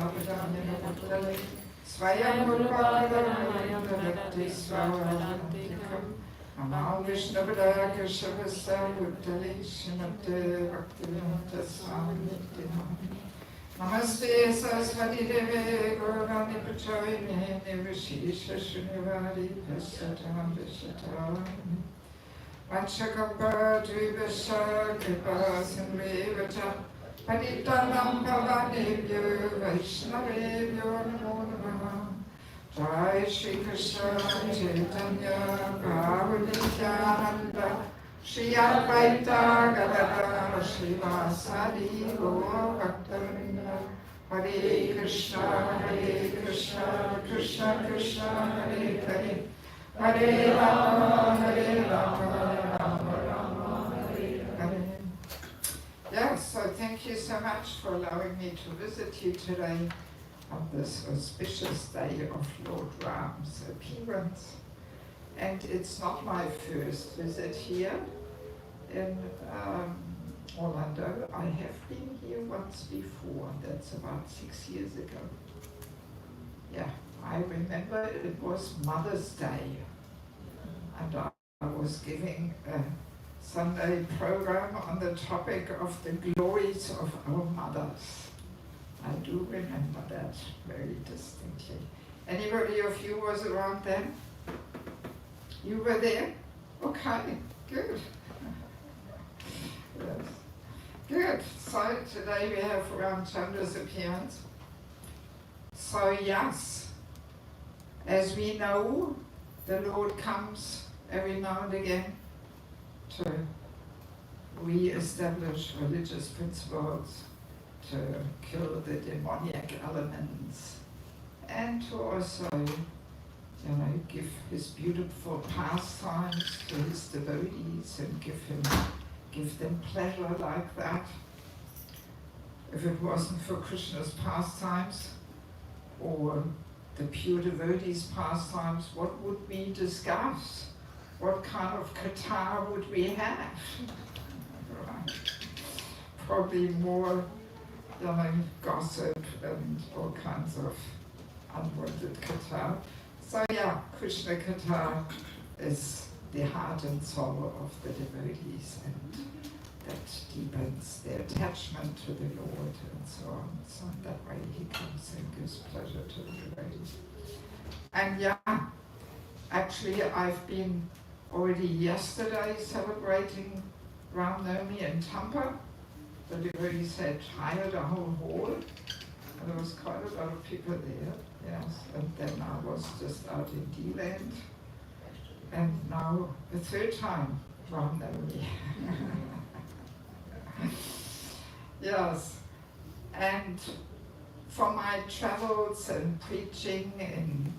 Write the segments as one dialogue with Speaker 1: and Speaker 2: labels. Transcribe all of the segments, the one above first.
Speaker 1: Sapadanya Swayamurvakaranayam Dadati Swavadantikam Namo Vishnapada Keshavasa Uttali Srimate Bhaktivedanta Swami Namaste Saraswati Deve Gaurani Prachoyine Nivishesha Shrinivari Vasatam Vishatam Vanchakamba Drivasha Kripa Sindrivacha Paditanam Bhavanebhyo Vaishnavebhyo Namo Namaha Jai Shri Krishna Chaitanya Prabhu Nityananda Shri Advaita Gadadhara Srivasadi Gaura Bhaktavinda Hare Krishna Krishna Krishna Hare Hare Hare Rama Rama Rama Hare Hare. Yes, so thank you so much for allowing me to visit you today on this auspicious day of Lord Ram's appearance. And it's not my first visit here in Orlando. I have been here once before, that's about 6 years ago. Yeah, I remember it was Mother's Day, and I was giving a Sunday program on the topic of the glories of our mothers. I do remember that very distinctly. Anybody of you was around then? You were there? Okay, good. Yes. Good. So today we have Ramchandra's appearance. So yes, as we know, the Lord comes every now and again to re-establish religious principles, to kill the demoniac elements, and to also, give his beautiful pastimes to his devotees and give them pleasure like that. If it wasn't for Krishna's pastimes or the pure devotees' pastimes, what would we discuss? What kind of katha would we have? Right. Probably more gossip and all kinds of unwanted katha. So yeah, Krishna Katha is the heart and soul of the devotees, and that deepens their attachment to the Lord and so on. So that way he comes and gives pleasure to the devotees. And yeah, actually I've been already yesterday celebrating Ram Navami in Tampa. The devotees had hired a whole hall, and there was quite a lot of people there. Yes, and then I was just out in D-Land, and now the third time Ram Navami. Yes, and for my travels and preaching in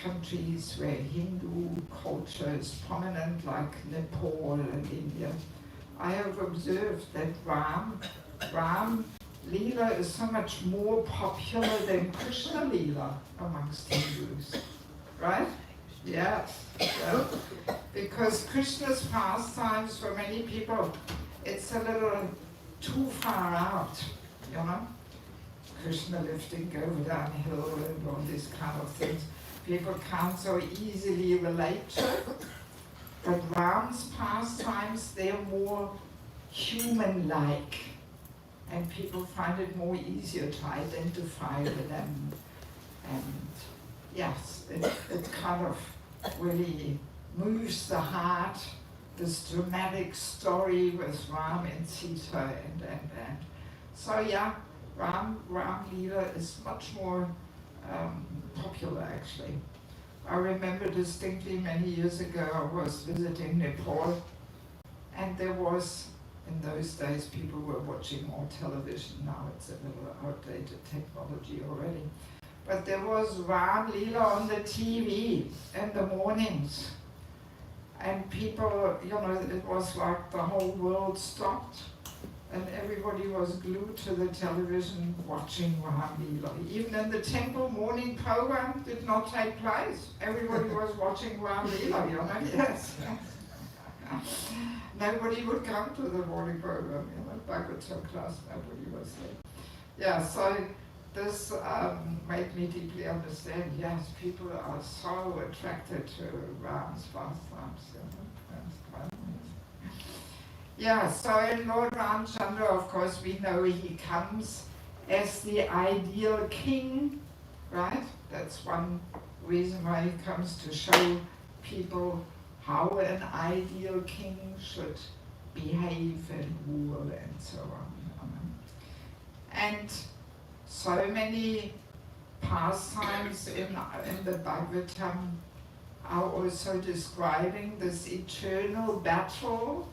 Speaker 1: countries where Hindu culture is prominent, like Nepal and India, I have observed that Ram Leela is so much more popular than Krishna Leela amongst Hindus, right? Yes, yeah. Because Krishna's pastimes for many people, it's a little too far out, Krishna lifting over downhill and all these kind of things. People can't so easily relate to. But Ram's pastimes, they're more human-like, and people find it more easier to identify with them. And yes, it kind of really moves the heart, this dramatic story with Ram and Sita and. So yeah, Ram Leela is much more popular actually. I remember distinctly many years ago I was visiting Nepal, and there was, in those days people were watching more television. Now it's a little outdated technology already. But there was Ram Leela on the TV in the mornings. And people, it was like the whole world stopped, and everybody was glued to the television watching Ram Leela. Even in the temple morning program did not take place. Everybody was watching Ram Leela, yes. Nobody would come to the morning program, Bhagavatam class, nobody was there. Yeah, so this made me deeply understand, yes, people are so attracted to Ram's pastimes. That's quite amazing. Yeah, so in Lord Ramchandra, of course, we know he comes as the ideal king, right? That's one reason why he comes, to show people how an ideal king should behave and rule and so on. And so many pastimes in the Bhagavatam are also describing this eternal battle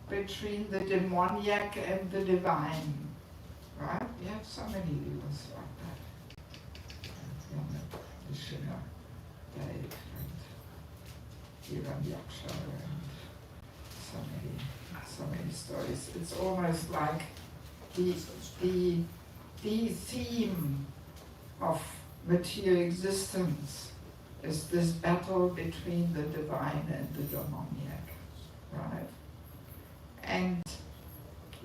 Speaker 1: between the demoniac and the divine. Right? We have so many leaders like that. Vishnu, Devi, and Yaksha, and so many stories. It's almost like the theme of material existence is this battle between the divine and the demoniac, right? And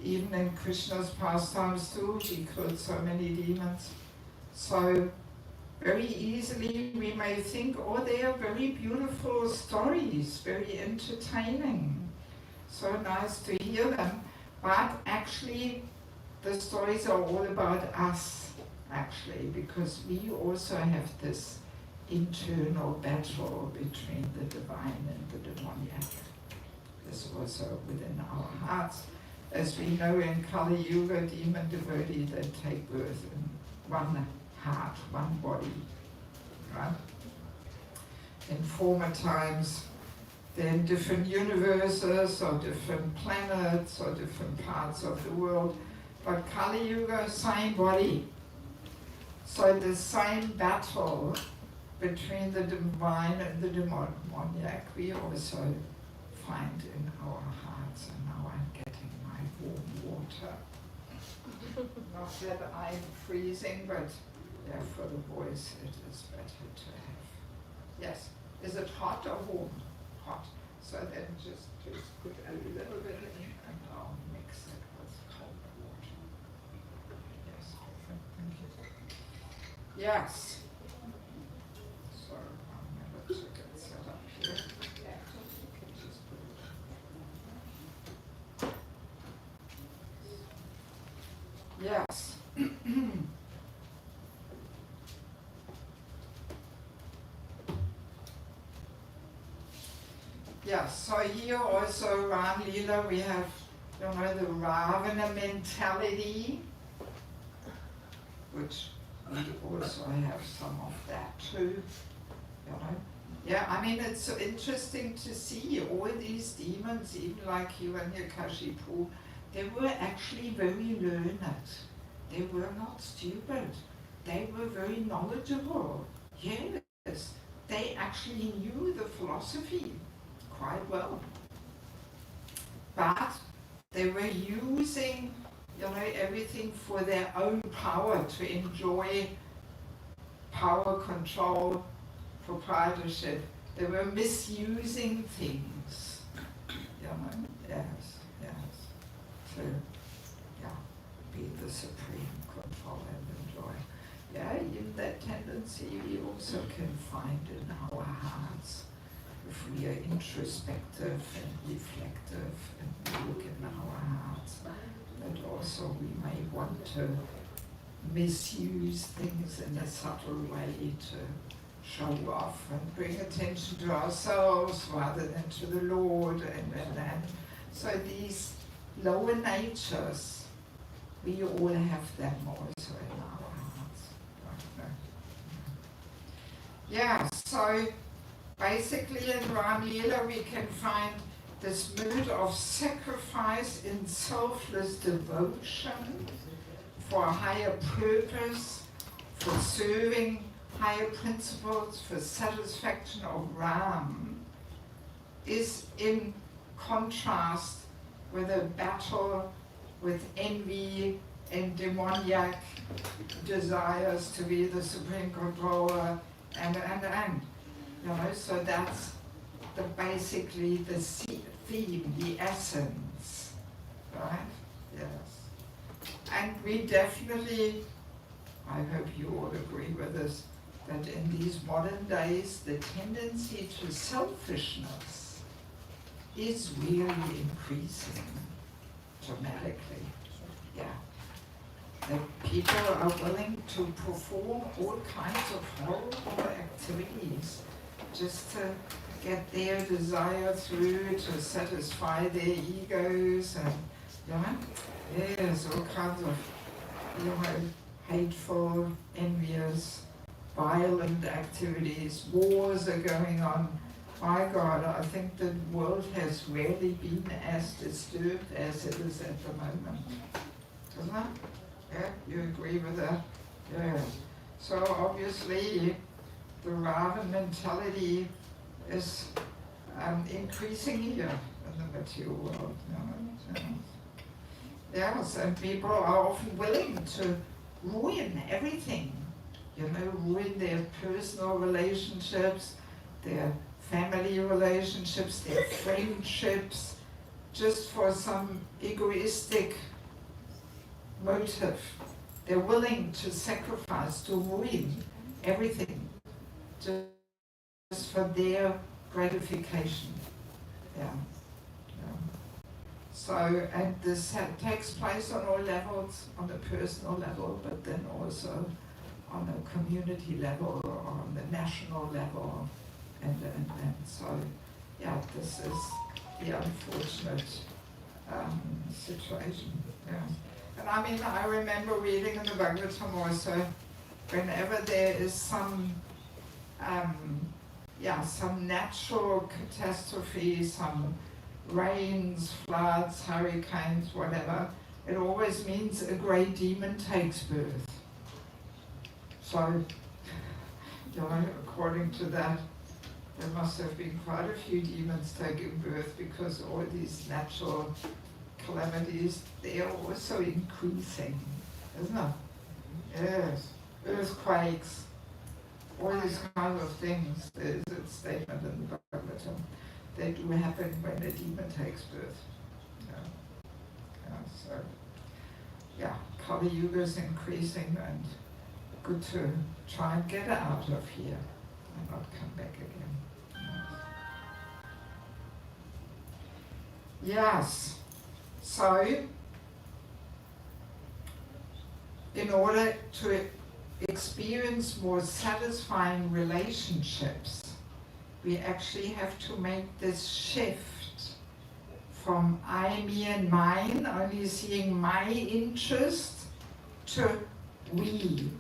Speaker 1: even in Krishna's pastimes too, he killed so many demons. So very easily we may think, oh, they are very beautiful stories, very entertaining, so nice to hear them. But actually, the stories are all about us, actually, because we also have this internal battle between the divine and the demoniac. This also within our hearts. As we know in Kali Yuga, demon devotee, they take birth in one heart, one body, right? In former times, they're in different universes or different planets or different parts of the world, but Kali Yuga, same body. So the same battle between the divine and the demoniac, we also find in our hearts. And now I'm getting my warm water. Not that I'm freezing, but yeah, for the voice it is better to have. Yes, is it hot or warm? Hot. So then just put a little bit in and I'll mix it with cold water. Yes, thank you. Yes. So I'm going to get set up here. Yes. Yes, so here also Ram Leela, we have, the Ravana mentality, which we also have some of that too, Yeah, I mean, it's so interesting to see all these demons, even like Hiranyakashipu, they were actually very learned. They were not stupid. They were very knowledgeable. Yes, they actually knew the philosophy quite well. But they were using, everything for their own power, to enjoy power, control, proprietorship. They were misusing things. Yes. To, be the supreme control and enjoy. Yeah, even that tendency we also can find in our hearts. If we are introspective and reflective and look in our hearts, that also we may want to misuse things in a subtle way to show off and bring attention to ourselves rather than to the Lord and so these lower natures, we all have them also in our hearts. Yeah, so basically in Ram Leela we can find this mood of sacrifice in selfless devotion for a higher purpose, for serving higher principles, for satisfaction of Ram, is in contrast with a battle with envy and demoniac desires to be the supreme controller and. So that's basically the theme, the essence, right? Yes. And we definitely, I hope you all agree with this, that in these modern days, the tendency to selfishness is really increasing dramatically. Yeah. That people are willing to perform all kinds of horrible activities just to get their desire through, to satisfy their egos, and there's all kinds of hateful, envious, violent activities. Wars are going on. My God, I think the world has rarely been as disturbed as it is at the moment. Doesn't it? Yeah, you agree with that? Yeah. So obviously, the Raven mentality is increasing here in the material world. Yes, and people are often willing to ruin everything. Ruin their personal relationships, their family relationships, their friendships, just for some egoistic motive. They're willing to sacrifice, to ruin everything, just for their gratification. Yeah. So, and this takes place on all levels, on the personal level, but then also on a community level or on the national level. And so, yeah, this is the unfortunate situation. Yeah. And I remember reading in the Bhagavatam also, whenever there is some natural catastrophe, some rains, floods, hurricanes, whatever, it always means a great demon takes birth. So, according to that, there must have been quite a few demons taking birth, because all these natural calamities, they are also increasing, isn't it? Yes, earthquakes, all these kinds of things. There's a statement in the Bhagavatam. They do happen when a demon takes birth. Kali Yuga is increasing, and good to try and get out of here and not come back again. Yes. So, in order to experience more satisfying relationships, we actually have to make this shift from I, me and mine, only seeing my interest, to we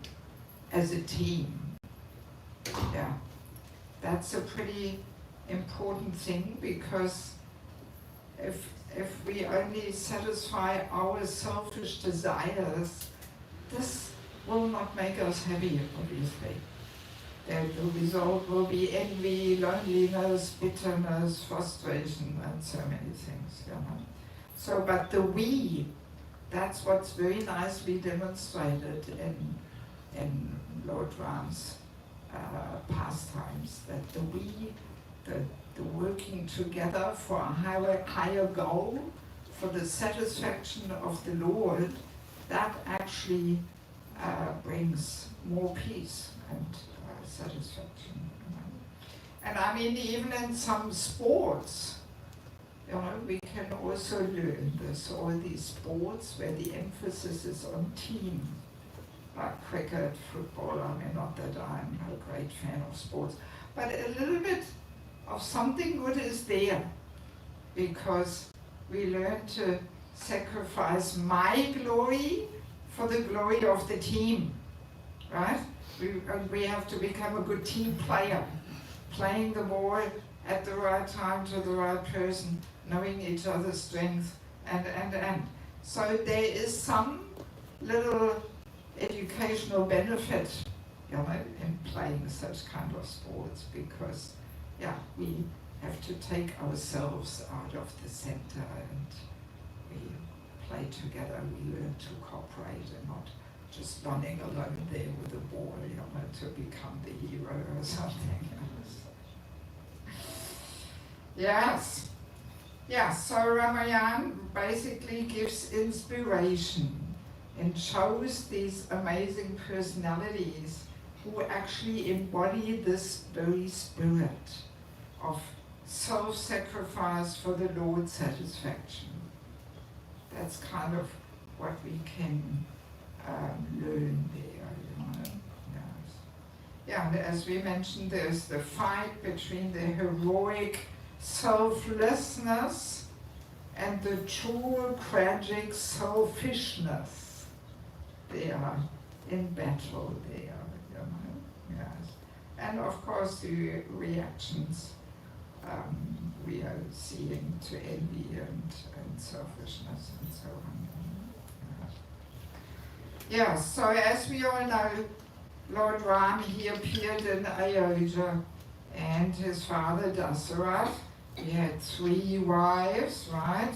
Speaker 1: as a team. Yeah, that's a pretty important thing, because if we only satisfy our selfish desires, this will not make us happy, obviously. The result will be envy, loneliness, bitterness, frustration, and so many things. So, but the we, that's what's very nicely demonstrated in Lord Ram's pastimes, that the we, the working together for a higher goal, for the satisfaction of the Lord, that actually brings more peace and satisfaction. And even in some sports, we can also learn this, all these sports where the emphasis is on team, like cricket, football. Not that I'm a great fan of sports, but a little bit of something good is there, because we learn to sacrifice my glory for the glory of the team, right? We have to become a good team player, playing the ball at the right time to the right person, knowing each other's strengths, and. So there is some little educational benefit, in playing such kind of sports, because, we have to take ourselves out of the center, and we play together, we learn to cooperate and not just running alone there with the ball, to become the hero or something else. Yes. Yeah, so Ramayana basically gives inspiration and shows these amazing personalities who actually embody this very spirit of self-sacrifice for the Lord's satisfaction. That's kind of what we can learn there, you know. Yes. Yeah, and as we mentioned, there's the fight between the heroic selflessness and the true tragic selfishness. They are in battle there, you know. Yes. And of course the reactions we are seeing to envy and selfishness and so on. Yes, so as we all know, Lord Ram, he appeared in Ayodhya, and his father Dasi. He had 3 wives, right?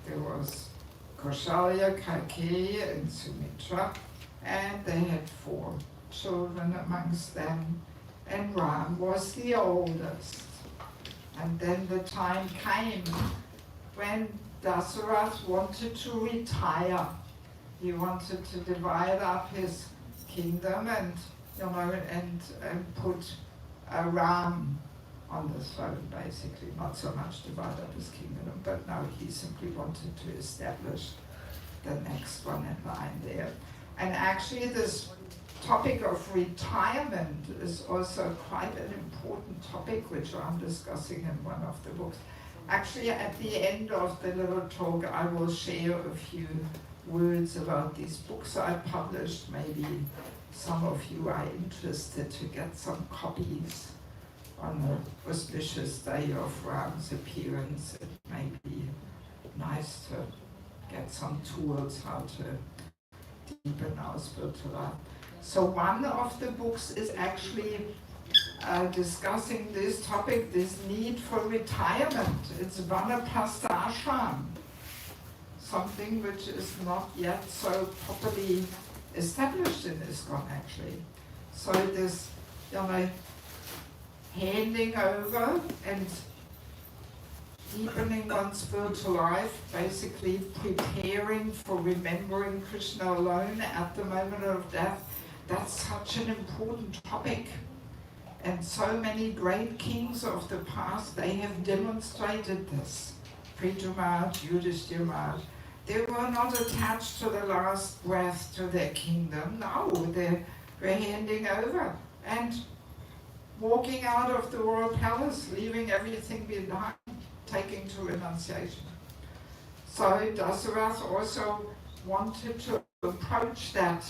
Speaker 1: There was Kaushalya, Kaikeyi, and Sumitra, and they had 4 children amongst them, and Ram was the oldest. And then the time came when Dasarath wanted to retire. He wanted to divide up his kingdom and, you know, and put Ram on the throne, basically. Not so much divide up his kingdom, but no, he simply wanted to establish the next one in line there. And actually this topic of retirement is also quite an important topic, which I'm discussing in one of the books. Actually, at the end of the little talk, I will share a few words about these books I published. Maybe some of you are interested to get some copies on the auspicious day of Ram's appearance. It may be nice to get some tools how to deepen our spiritual life. So one of the books is actually discussing this topic, this need for retirement. It's Vanapasta Ashram, something which is not yet so properly established in ISKCON actually. So this, you know, handing over and deepening one's spiritual life, basically preparing for remembering Krishna alone at the moment of death, that's such an important topic. And so many great kings of the past, they have demonstrated this. Prithu Maharaj, Yudhishthira Maharaj, they were not attached to the last breath to their kingdom. No, they were handing over and walking out of the royal palace, leaving everything behind, taking to renunciation. So Dasarath also wanted to approach that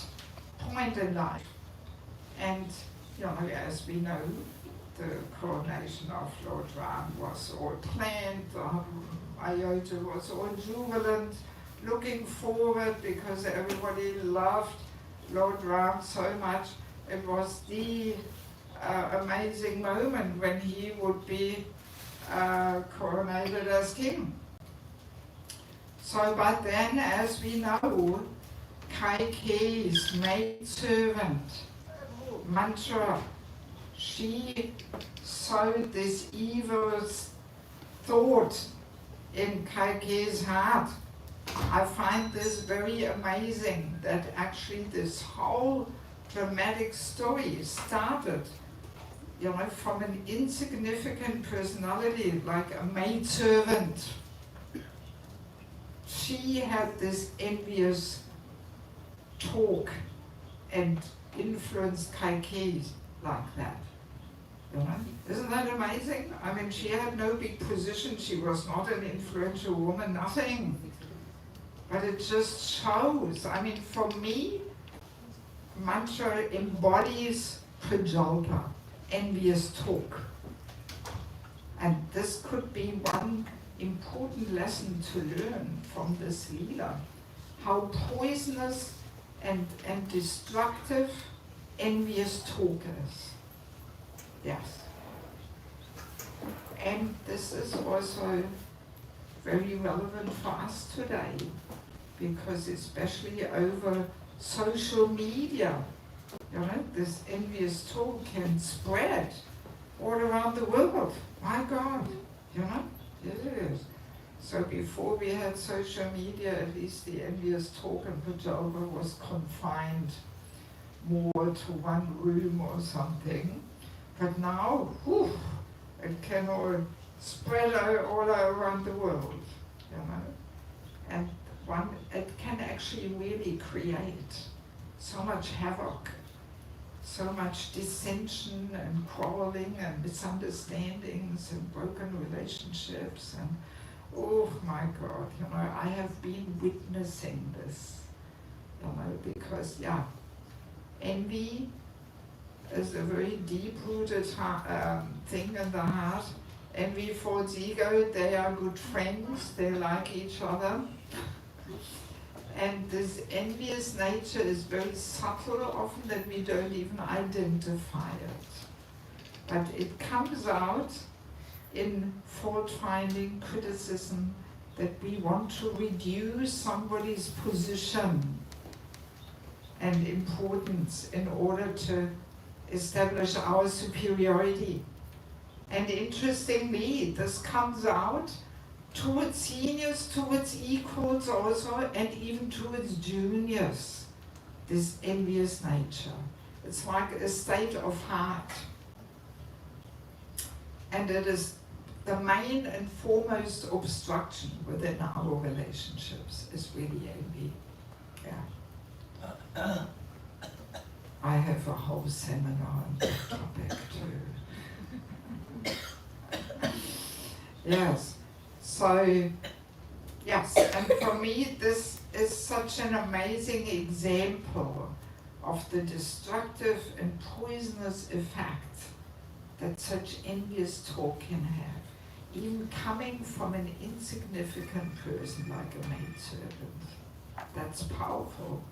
Speaker 1: point in life. And, you know, as we know, the coronation of Lord Ram was all planned, Ayodhya was all jubilant, looking forward because everybody loved Lord Ram so much. It was the amazing moment when he would be coronated as king. So, but then, as we know, Kaikeyi's maidservant, Mantra, she sowed this evil thought in Kaikeyi's heart. I find this very amazing that actually this whole dramatic story started, you know, from an insignificant personality like a maidservant. She had this envious talk and influenced Kaikeyi like that. You know? Isn't that amazing? I mean, she had no big position, she was not an influential woman, nothing. But it just shows. I mean, for me, mantra embodies prajalpa, envious talk. And this could be one important lesson to learn from this Leela. How poisonous and destructive envious talk is. Yes. And this is also very relevant for us today, because especially over social media, you know, this envious talk can spread all around the world. My God, you know, it is. So before we had social media, at least the envious talk in Pajova was confined more to one room or something. But now, whew, it can all spread all around the world, you know. And it can actually really create so much havoc, so much dissension and quarreling and misunderstandings and broken relationships. And oh my God, you know, I have been witnessing this, you know, because envy is a very deep-rooted thing in the heart. Envy, false ego, they are good friends, they like each other. And this envious nature is very subtle often that we don't even identify it. But it comes out in fault-finding, criticism, that we want to reduce somebody's position and importance in order to establish our superiority. And interestingly, this comes out towards seniors, towards equals also, and even towards juniors, this envious nature. It's like a state of heart. And it is the main and foremost obstruction within our relationships is really envy. Yeah. I have a whole seminar on that topic too. Yes. So, yes, and for me this is such an amazing example of the destructive and poisonous effect that such envious talk can have, even coming from an insignificant person like a maidservant. That's powerful,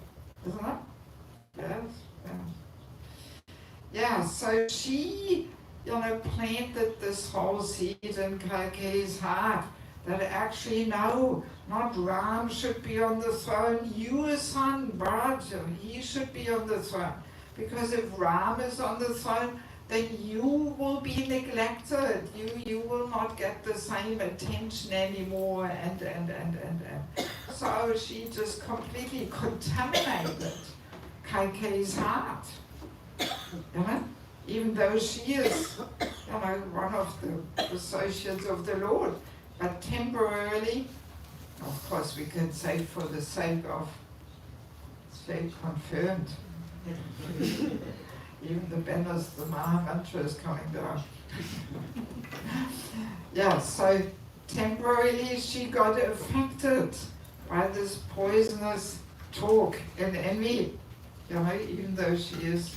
Speaker 1: isn't it? Yes. Yeah, so she, planted this whole seed in Kaikeyi's heart that actually, no, not Ram should be on the throne, your son, Bharata, he should be on the throne. Because if Ram is on the throne, then you will be neglected. You will not get the same attention anymore, and. So she just completely contaminated Kaikeyi's heart. Even though she is, one of the associates of the Lord, but temporarily, of course we can say for the sake of stay confirmed. Even the banners, the Maha Mantra is coming down. Yeah, so temporarily she got affected by this poisonous talk and envy, even though she is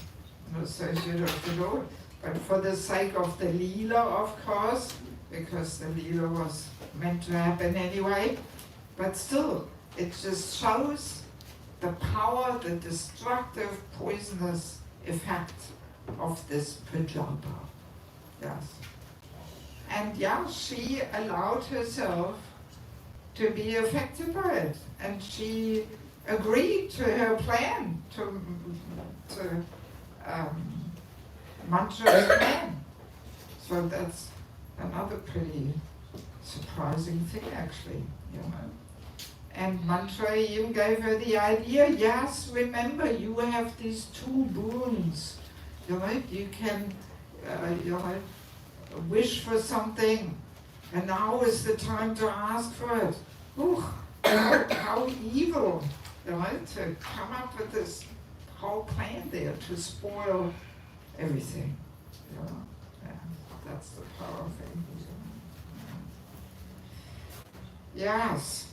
Speaker 1: an associate of the Lord. But for the sake of the Leela, of course, because the Leela was meant to happen anyway, but still, it just shows the power, the destructive, poisonous effect of this Pajapa. Yes. And she allowed herself to be affected by it, and she agreed to her plan, to Mantra's plan. So that's another pretty surprising thing, actually, And Mantra even gave her the idea, yes, remember, you have these two boons, you can, wish for something, and now is the time to ask for it. Ooh, how evil, to come up with this whole plan there to spoil everything, Yeah, that's the power of envy. Yes.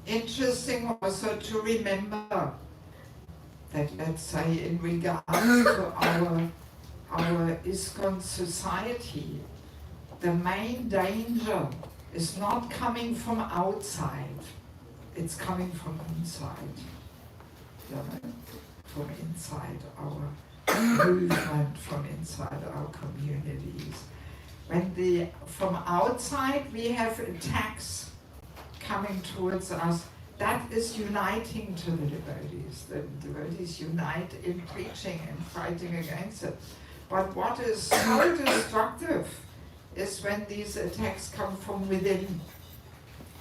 Speaker 1: Interesting also to remember that, let's say, in regards to our ISKCON society, the main danger is not coming from outside, it's coming from inside. From inside our movement, from inside our communities. From outside we have attacks coming towards us, that is uniting to the devotees. The devotees unite in preaching and fighting against it. But what is so destructive is when these attacks come from within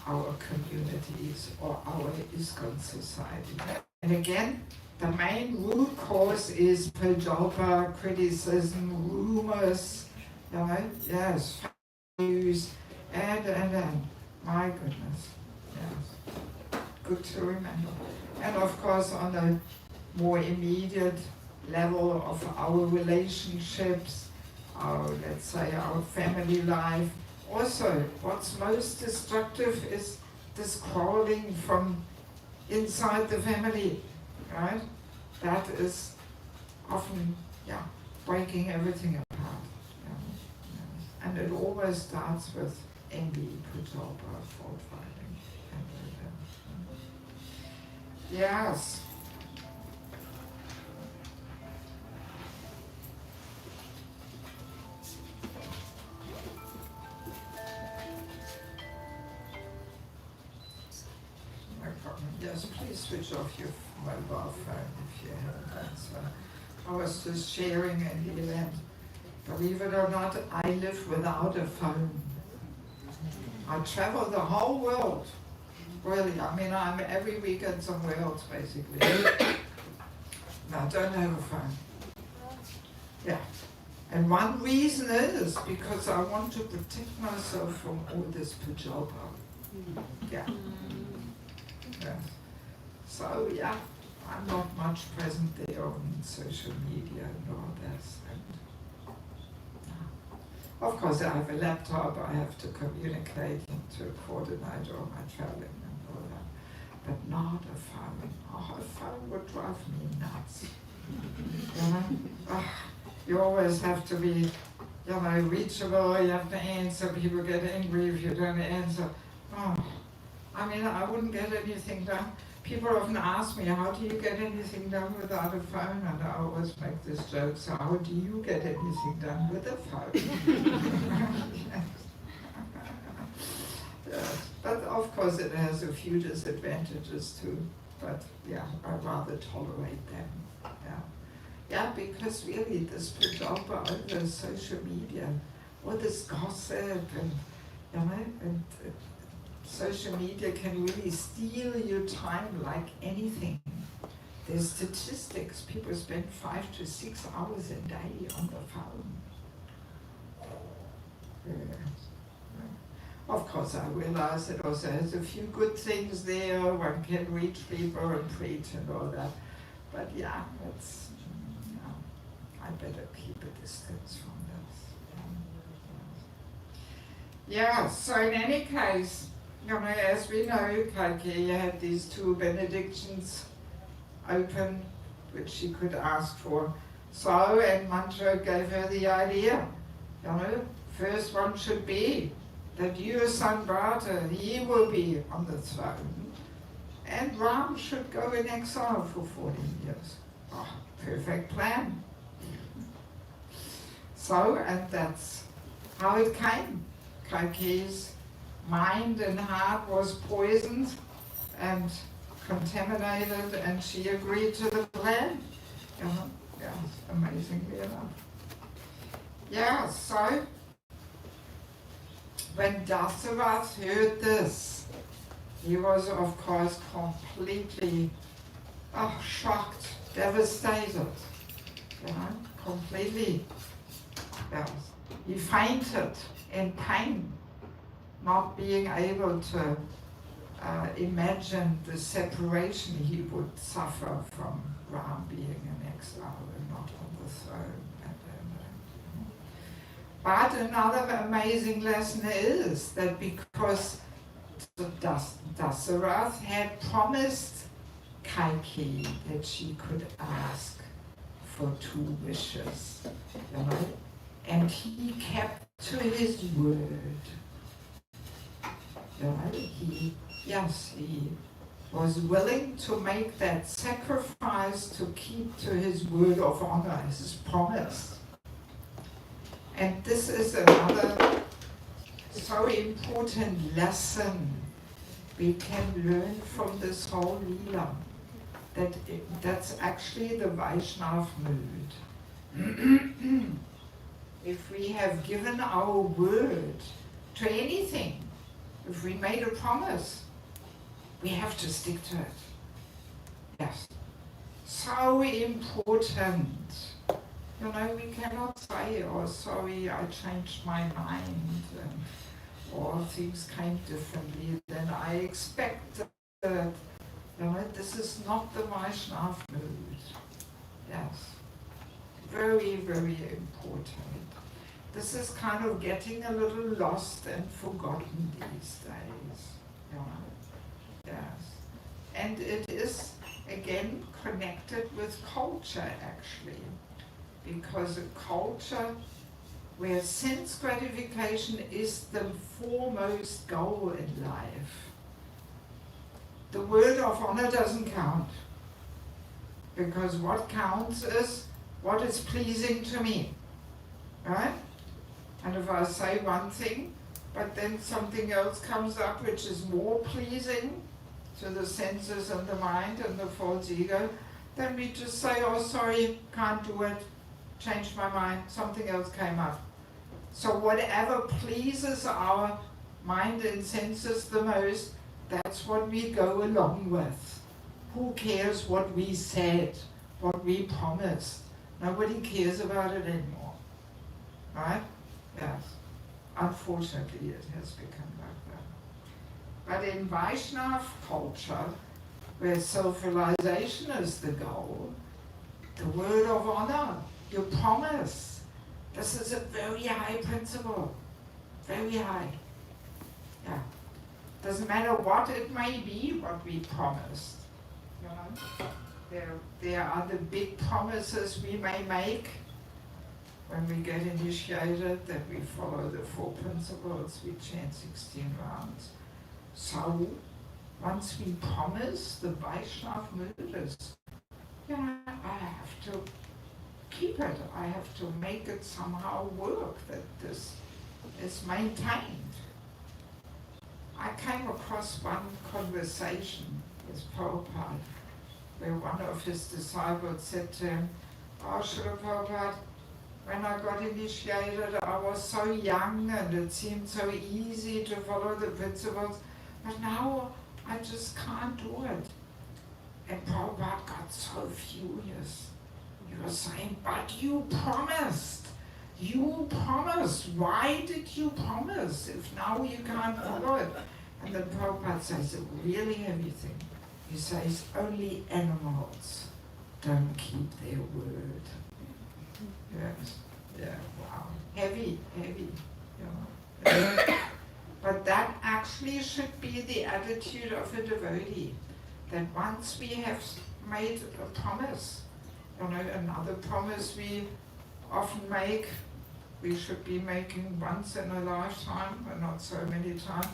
Speaker 1: our communities or our ISKCON society. And again, the main root cause is pajapa, criticism, rumors, you know, yes, news, and. My goodness, yes, good to remember. And of course, on a more immediate level of our relationships, our, let's say, our family life. Also, what's most destructive is this quarreling from inside the family, right? That is often, breaking everything apart. Yeah. And it always starts with envy, pajapa, fault finding. Yes. No problem. Yes, please switch off your mobile phone if you haven't done so. I was just sharing in the event. Believe it or not, I live without a phone. I travel the whole world. Really, I mean, I'm every weekend somewhere else, basically. No, I don't have a phone. Yeah. And one reason is because I want to protect myself from all this pajapa. Yeah. Yeah. So, yeah, I'm not much present there on social media and all that. Of course, I have a laptop, I have to communicate and to coordinate all my traveling and all that. But not a phone. Oh, a phone would drive me nuts. You know? You always have to be, reachable, you have to answer, people get angry if you don't answer. Oh, I mean, I wouldn't get anything done. People often ask me, how do you get anything done without a phone? And I always make this joke, so how do you get anything done with a phone? Yes. But of course it has a few disadvantages too. But yeah, I'd rather tolerate them. Yeah, because really this pajapa over social media, all this gossip and social media can really steal your time like anything. There's statistics. People spend 5 to 6 hours a day on the phone. Of course, I realize it also has a few good things there. One can reach people and preach and all that. But yeah, it's, I better keep a distance from this. Yeah, so in any case, as we know, Kaikeyi had these 2 benedictions open, which she could ask for. So, and Mantra gave her the idea, first one should be that your son Bharata, he will be on the throne, and Ram should go in exile for 14 years. Oh, perfect plan. So, and that's how it came. Kaikeyi's mind and heart was poisoned and contaminated, and she agreed to the plan. Amazingly enough. Yeah, so when Dasarath heard this, he was of course completely shocked, devastated, completely. He fainted in pain, not being able to imagine the separation he would suffer from Ram being in exile and not on the throne. But another amazing lesson is that because Dasarath had promised Kaikeyi that she could ask for 2 wishes, and he kept to his word. He was willing to make that sacrifice to keep to his word of honor, his promise. And this is another so important lesson we can learn from this whole Leela, that's actually the Vaishnav mood. if we have given our word to anything, if we made a promise, we have to stick to it. Yes. So important. You know, we cannot say, oh, sorry, I changed my mind, or things came differently than I expected. You know, this is not the Vaishnava mood. Yes. Very, very important. This is kind of getting a little lost and forgotten these days. You know? Yes. And it is, again, connected with culture, actually. Because a culture where sense gratification is the foremost goal in life, the word of honor doesn't count. Because what counts is what is pleasing to me. Right? And if I say one thing, but then something else comes up which is more pleasing to the senses and the mind and the false ego, then we just say, oh sorry, can't do it, changed my mind, something else came up. So whatever pleases our mind and senses the most, that's what we go along with. Who cares what we said, what we promised? Nobody cares about it anymore. Right? Yes. Unfortunately, it has become like that. But in Vaishnava culture, where self-realization is the goal, the word of honor, your promise, this is a very high principle. Very high. Yeah. Doesn't matter what it may be, what we promised. You know? There are the big promises we may make when we get initiated, that we follow the 4 principles, we chant 16 rounds. So, once we promise, the Vaishnava mood is, you know, I have to keep it. I have to make it somehow work, that this is maintained. I came across one conversation with Prabhupada, where one of his disciples said to him, oh, Srila Prabhupada, when I got initiated, I was so young and it seemed so easy to follow the principles, but now I just can't do it. And Prabhupada got so furious. He was saying, but you promised. You promised. Why did you promise if now you can't follow it? And then Prabhupada says a really heavy thing. He says, only animals don't keep their word. Yes. Yeah, wow. Heavy, you know. But that actually should be the attitude of a devotee. That once we have made a promise, you know, another promise we often make, we should be making once in a lifetime, but not so many times,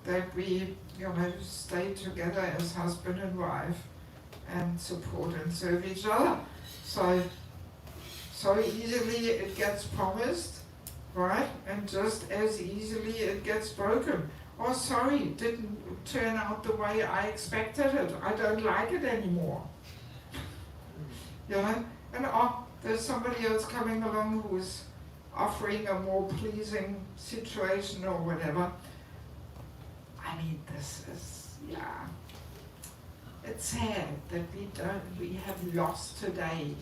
Speaker 1: that we, you know, stay together as husband and wife and support and serve each other. So easily it gets promised, right? And just as easily it gets broken. Oh, sorry, it didn't turn out the way I expected it. I don't like it anymore. You know? And oh, there's somebody else coming along who's offering a more pleasing situation or whatever. I mean, this is, yeah. It's sad that we have lost today,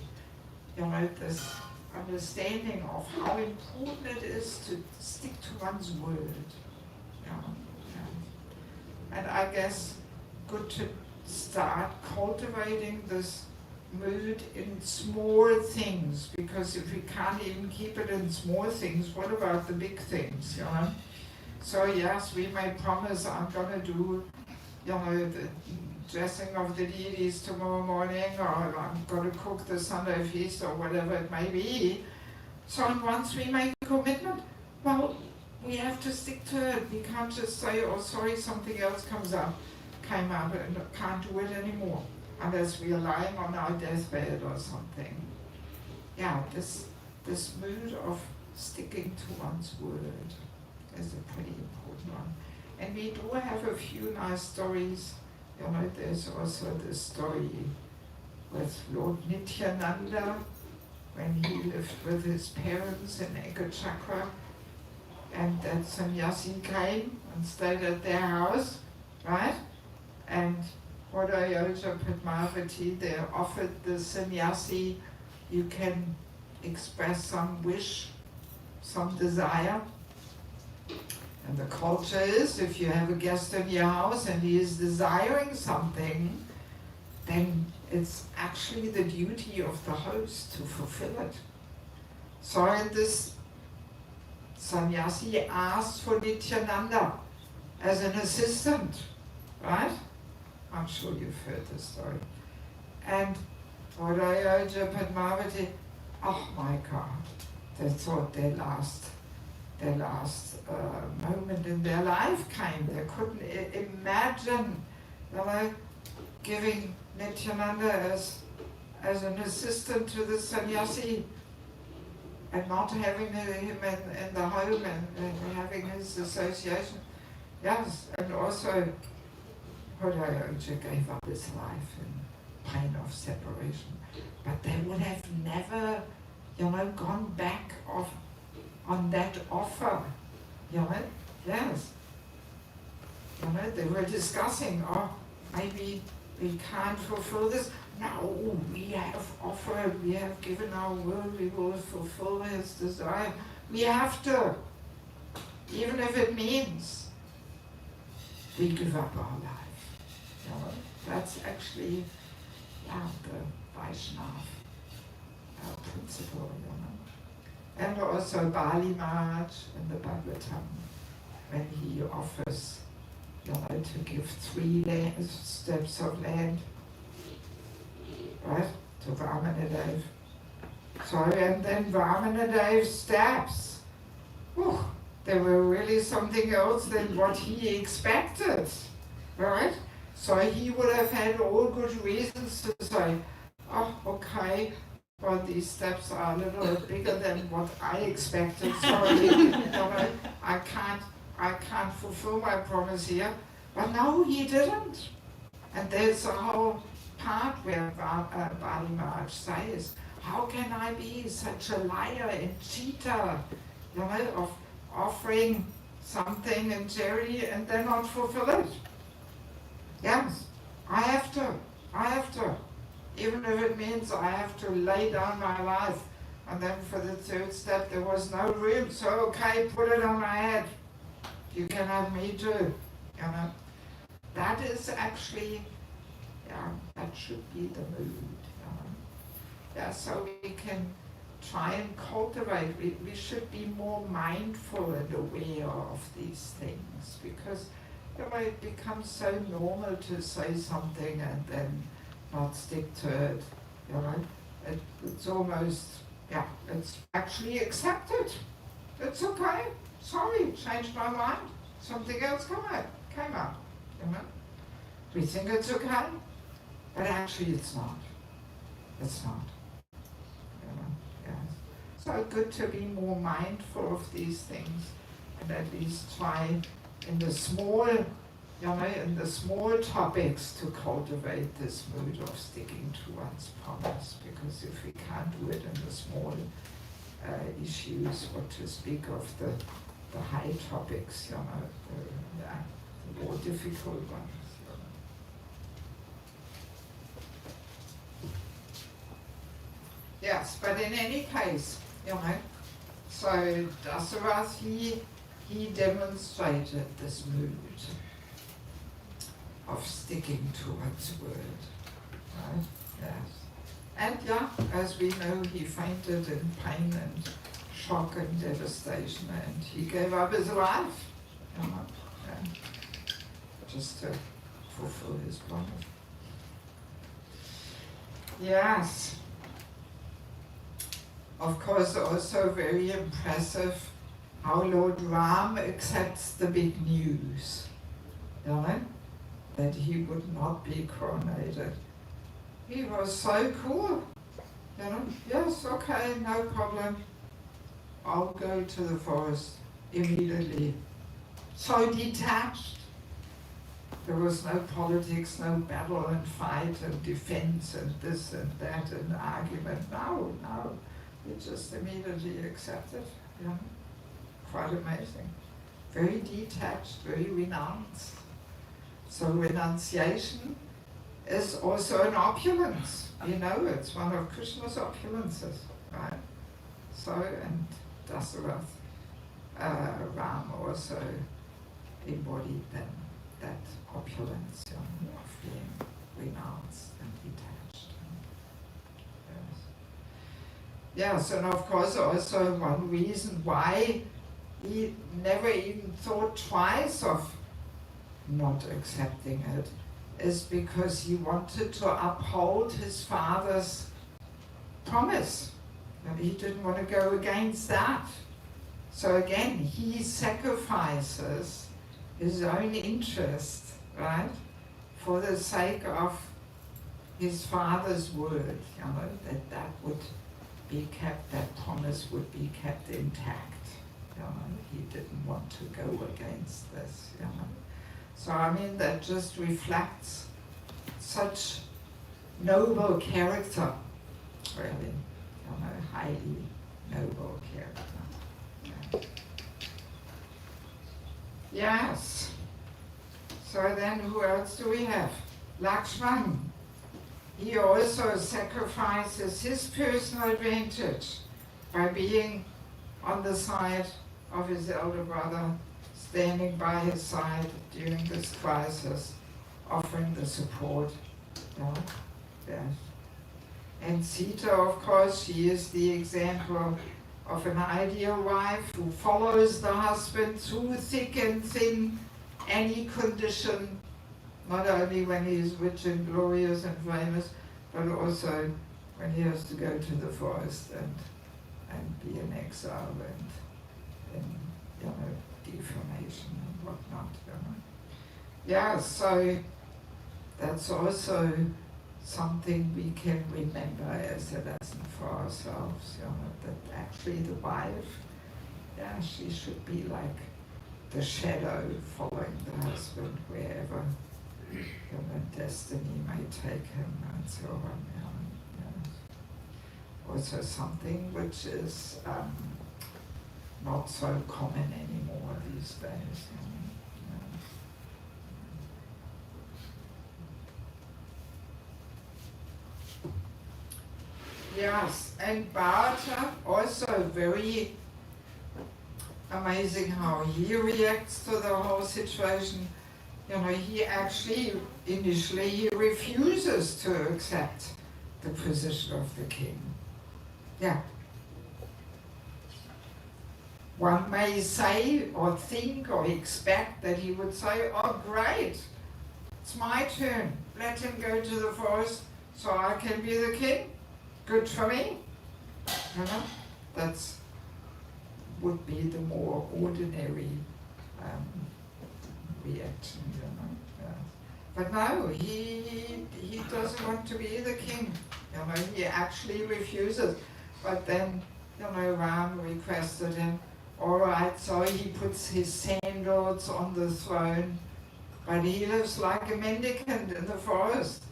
Speaker 1: you know, this understanding of how important it is to stick to one's word. You know, yeah. And I guess good to start cultivating this mood in small things, because if we can't even keep it in small things, what about the big things, you know? So yes, we may promise I'm going to do, you know, the dressing of the deities tomorrow morning, or I'm going to cook the Sunday feast, or whatever it may be. So once we make a commitment, well, we have to stick to it. We can't just say, oh sorry, something else came up and can't do it anymore, unless we are lying on our deathbed or something. Yeah, this mood of sticking to one's word is a pretty important one. And we do have a few nice stories. You know, there's also the story with Lord Nityananda, when he lived with his parents in Ekachakra, and that sannyasi came and stayed at their house, right? And Hodayoja Padmavati, they offered the sannyasi, you can express some wish, some desire. And the culture is, if you have a guest in your house and he is desiring something, then it's actually the duty of the host to fulfill it. So this sannyasi asked for Nityananda as an assistant, right? I'm sure you've heard the story. And Hodayoja Padmavati, oh my God, they thought their last moment in their life came. They couldn't imagine, giving Nityananda as an assistant to the sannyasi and not having him in the home and having his association. Yes, and also Hodayoja gave up his life in pain of separation. But they would have never, gone back on that offer. Yes. They were discussing, maybe we can't fulfill this. No, we have offered, we have given our word, we will fulfill his desire. We have to, even if it means we give up our life. That's actually the Vaishnava principle. And also Bali Maharaj in the Bhagavatam, when he offers to give 3 steps of land, right, to Vamanadev. And then Vamanadev steps. They were really something else than what he expected, right? So he would have had all good reasons to say, okay, but these steps are a little bit bigger than what I expected. Sorry, I can't fulfill my promise here. But no, he didn't. And there's a whole part where Bali Maharaj says, how can I be such a liar and cheater, of offering something in charity and then not fulfill it? Yes, I have to. Even if it means I have to lay down my life. And then for the 3rd step, there was no room. So, okay, put it on my head. You can have me too. That is actually, that should be the mood. So we can try and cultivate. We should be more mindful and aware of these things, because it becomes so normal to say something and then not stick to it. It's almost, it's actually accepted. It's okay. Sorry, changed my mind. Something else came up. We think it's okay, but actually it's not. It's not. So good to be more mindful of these things, and at least try in the small, in the small topics to cultivate this mood of sticking to one's promise. Because if we can't do it in the small issues, what to speak of the high topics, the more difficult ones. Yes, but in any case, so Dasarath, he demonstrated this mood of sticking to one's word, right? Yes. And as we know, he fainted in pain and shock and devastation, and he gave up his life, just to fulfill his promise. Yes. Of course, also very impressive how Lord Ram accepts the big news, that he would not be coronated. He was so cool, yes, okay, no problem. I'll go to the forest immediately. So detached. There was no politics, no battle and fight and defense and this and that and argument. No. he just immediately accepted, you know, quite amazing. Very detached, very renounced. So renunciation is also an opulence, you know, it's one of Krishna's opulences, right? So, and Dasarath, Ram also embodied then that opulence, you know, of being renounced and detached. Yes, and of course also one reason why he never even thought twice of not accepting it is because he wanted to uphold his father's promise. And he didn't want to go against that. So again, he sacrifices his own interest, right, for the sake of his father's word, you know, that would be kept, that promise would be kept intact. You know, he didn't want to go against this, you know. So I mean, that just reflects such noble character, really, you know, highly noble character. Yeah. Yes. So then who else do we have? Lakshman. He also sacrifices his personal advantage by being on the side of his elder brother, standing by his side during this crisis, offering the support. Yeah. Yes. And Sita, of course, she is the example of an ideal wife who follows the husband through thick and thin, any condition, not only when he is rich and glorious and famous, but also when he has to go to the forest and be in exile and in, you know, deformation and whatnot, you know. Yeah, so that's also something we can remember as a lesson for ourselves, you know, that actually the wife, yeah, she should be like the shadow following the husband wherever, you know, destiny may take him and so on. You know, yeah. Also something which is not so common anymore these days. You know. Yes, and Bharata also very amazing how he reacts to the whole situation. You know, he actually, initially, he refuses to accept the position of the king. Yeah. One may say or think or expect that he would say, oh great, it's my turn. Let him go to the forest so I can be the king. Good for me. You know, that's would be the more ordinary reaction, you know. Yeah. But no, he doesn't want to be the king. You know, he actually refuses. But then, you know, Ram requested him, all right, so he puts his sandals on the throne, but he lives like a mendicant in the forest,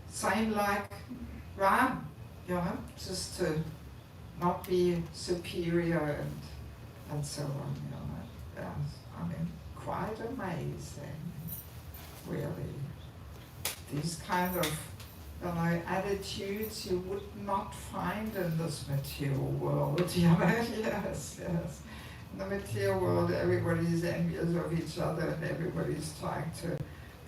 Speaker 1: same like Ram, you know, just to not be superior and so on, you know. Yes, I mean, quite amazing, really. These kind of, you know, attitudes you would not find in this material world, you know. Yes, yes. In the material world, everybody's envious of each other and everybody's trying to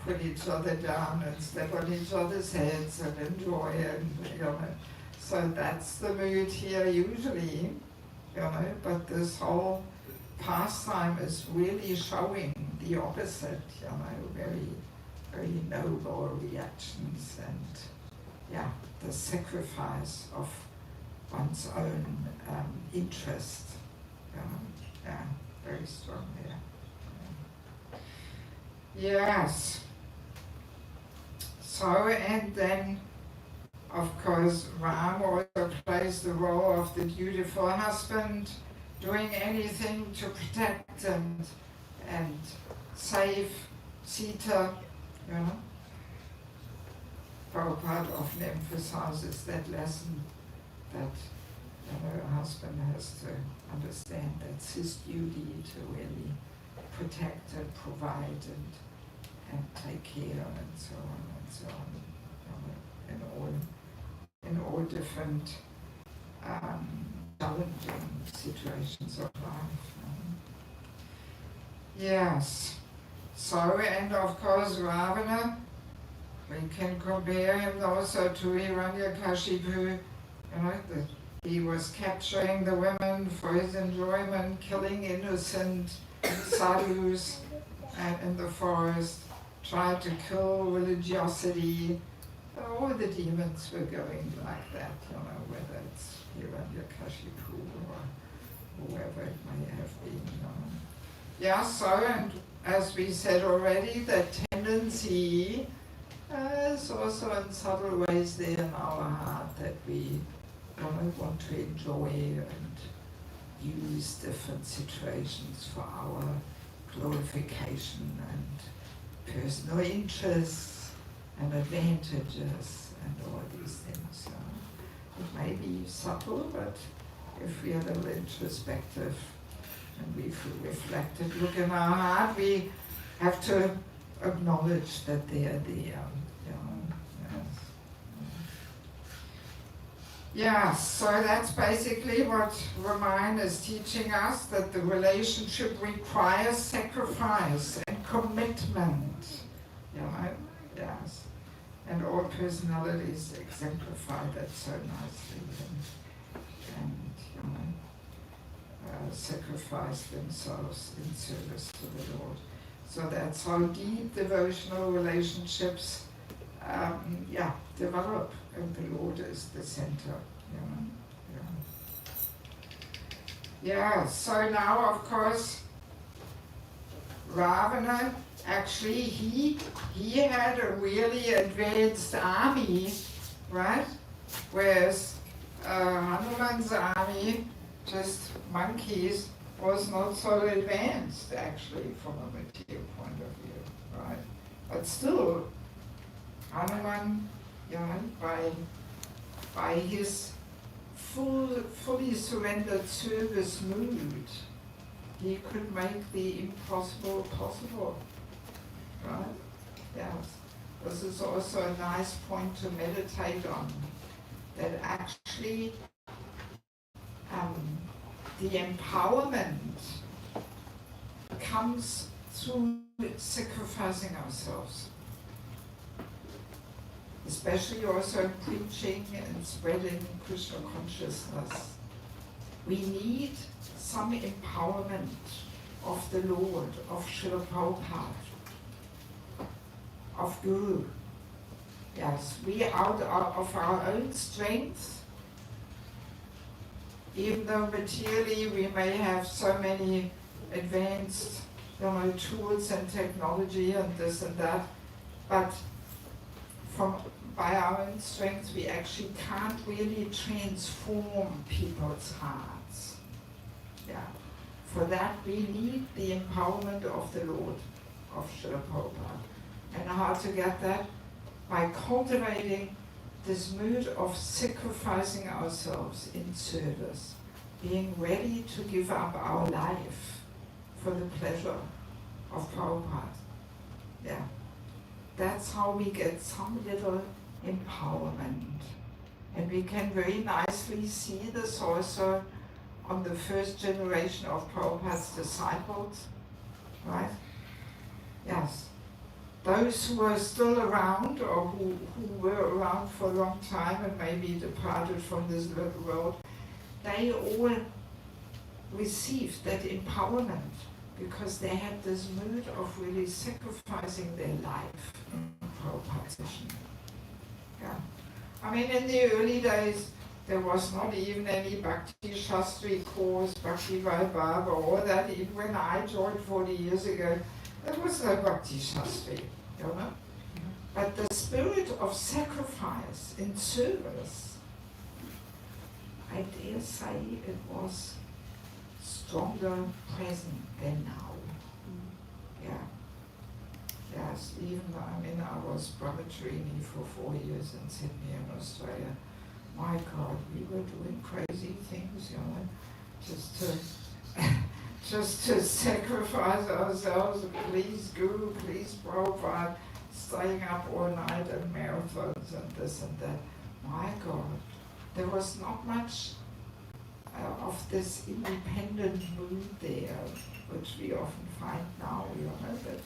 Speaker 1: put each other down and step on each other's heads and enjoy it, you know. So that's the mood here usually, you know, but this whole pastime is really showing the opposite, you know, very, very noble reactions and, yeah, the sacrifice of one's own interest, you know. Yeah, very strong there. Yeah. Yes. So, and then, of course, Ram also plays the role of the dutiful husband, doing anything to protect and save Sita, you know. Prabhupada often emphasizes that lesson, that, you know, husband has to understand that's his duty to really protect and provide and take care and so on, in all different challenging situations of life. Yes. So, and of course Ravana, we can compare him also to Hiranyakashipu, that he was capturing the women for his enjoyment, killing innocent sadhus in the forest, tried to kill religiosity. All the demons were going like that, whether it's Hiranyakashipu or whoever it may have been. Yeah, so, and as we said already, the tendency is also in subtle ways there in our heart that we want to enjoy and use different situations for our glorification and personal interests and advantages and all these things. It may be subtle, but if we are a little introspective and we reflected, look in our heart, we have to acknowledge that they are there. Yes, so that's basically what Ramayana is teaching us, that the relationship requires sacrifice and commitment. Yes. And all personalities exemplify that so nicely and sacrifice themselves in service to the Lord. So that's how deep devotional relationships develop, and the Lord is the center. So now, of course, Ravana, actually, he had a really advanced army, right? Whereas Hanuman's army, just monkeys, was not so advanced, actually, from a material point of view, right? But still, Hanuman, by his fully surrendered service mood, he could make the impossible possible, right? Yes. This is also a nice point to meditate on, that actually the empowerment comes through sacrificing ourselves. Especially also in preaching and spreading Krishna consciousness. We need some empowerment of the Lord, of Srila Prabhupada, of Guru. Yes, we out of our own strength, even though materially we may have so many advanced tools and technology and this and that, but by our own strength, we actually can't really transform people's hearts. For that, we need the empowerment of the Lord, of Srila Prabhupada. And how to get that? By cultivating this mood of sacrificing ourselves in service, being ready to give up our life for the pleasure of Prabhupada. That's how we get some little empowerment. And we can very nicely see this also on the first generation of Prabhupada's disciples, right? Yes. Those who were still around, or who were around for a long time and maybe departed from this little world, they all received that empowerment because they had this mood of really sacrificing their life in Prabhupada's vision. In the early days, there was not even any Bhakti Shastri course, Bhakti Vaibhava, or that. Even when I joined 40 years ago, there was no Bhakti Shastri, But the spirit of sacrifice in service, I dare say it was stronger present than now. Yes, even I was brahmacharini for 4 years in Sydney in Australia. My God, we were doing crazy things, just to just to sacrifice ourselves, please Guru, please Prabhupada, staying up all night and marathons and this and that. My God, there was not much of this independent mood there, which we often find now, that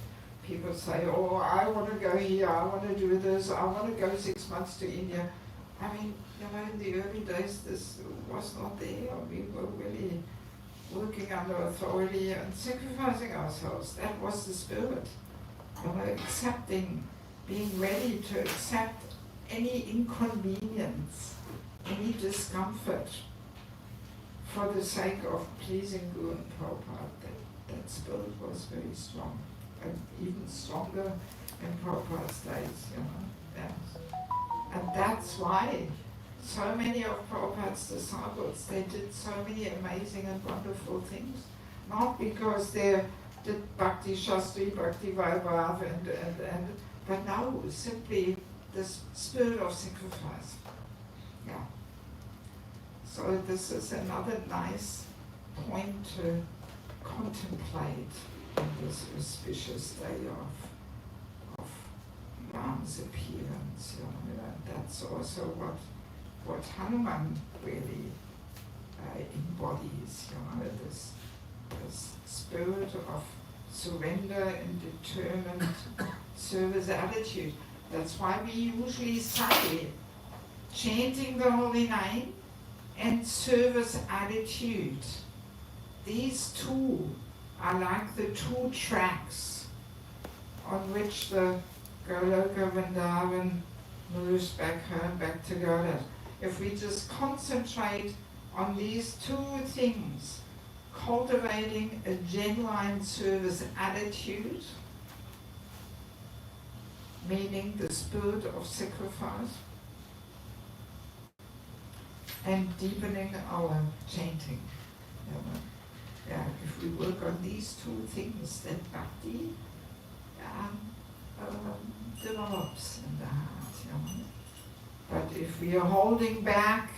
Speaker 1: people say, oh, I want to go here, I want to do this, I want to go 6 months to India. I mean, in the early days, this was not there. We were really working under authority and sacrificing ourselves. That was the spirit. Accepting, being ready to accept any inconvenience, any discomfort for the sake of pleasing Guru and Prabhupada. That spirit was very strong, and even stronger in Prabhupada's days, Yes. And that's why so many of Prabhupada's disciples, they did so many amazing and wonderful things. Not because they did Bhakti Shastri, Bhakti Vaibhav, but no, simply this spirit of sacrifice. Yeah. So this is another nice point to contemplate in this auspicious day of Ram's appearance. And that's also what Hanuman really embodies. This spirit of surrender and determined service attitude. That's why we usually say chanting the Holy Name and service attitude. These two are like the two tracks on which the Goloka Vrindavan moves back home, back to Godhead. If we just concentrate on these two things, cultivating a genuine service attitude, meaning the spirit of sacrifice, and deepening our chanting. If we work on these two things, then bhakti develops in the heart. But if we are holding back,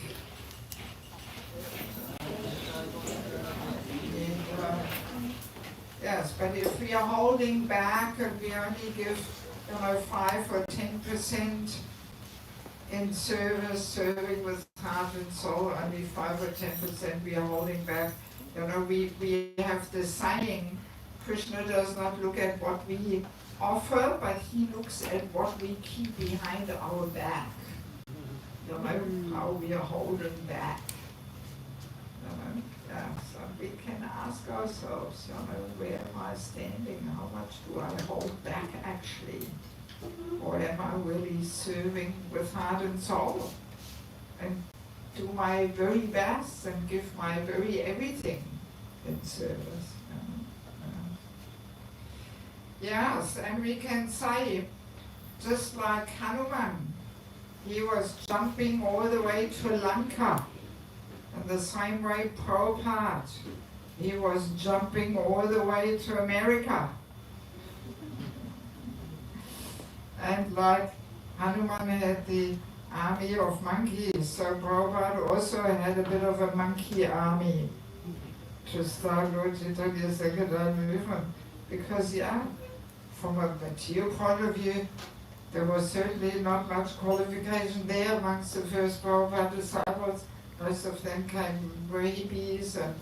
Speaker 1: but if we are holding back and we only give 5 or 10% in service, serving with heart and soul, only 5 or 10% we are holding back. We have the saying, Krishna does not look at what we offer, but he looks at what we keep behind our back. How we are holding back. So we can ask ourselves, where am I standing? How much do I hold back actually? Or am I really serving with heart and soul? And do my very best and give my very everything in service. Yes, and we can say, just like Hanuman, he was jumping all the way to Lanka. In the same way Prabhupada, he was jumping all the way to America. And like Hanuman had the army of monkeys, so Prabhupada also had a bit of a monkey army to start Lord Chaitanya's second movement. Because from a material point of view, there was certainly not much qualification there amongst the first Prabhupada disciples. Most of them came hippies and,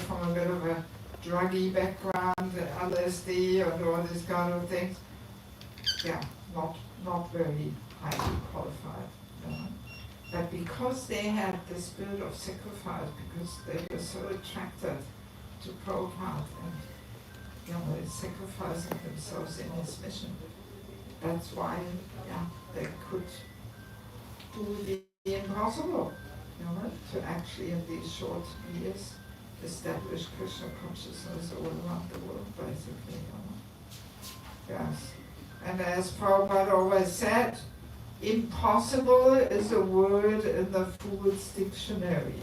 Speaker 1: from a bit of a druggy background, LSD and all these kind of things. Not very highly qualified. But because they had the spirit of sacrifice, because they were so attracted to Prabhupada and sacrificing themselves in his mission, that's why they could do the impossible, to actually in these short years establish Krishna consciousness all around the world, basically. Yes. And as Prabhupada always said, impossible is a word in the Fool's Dictionary.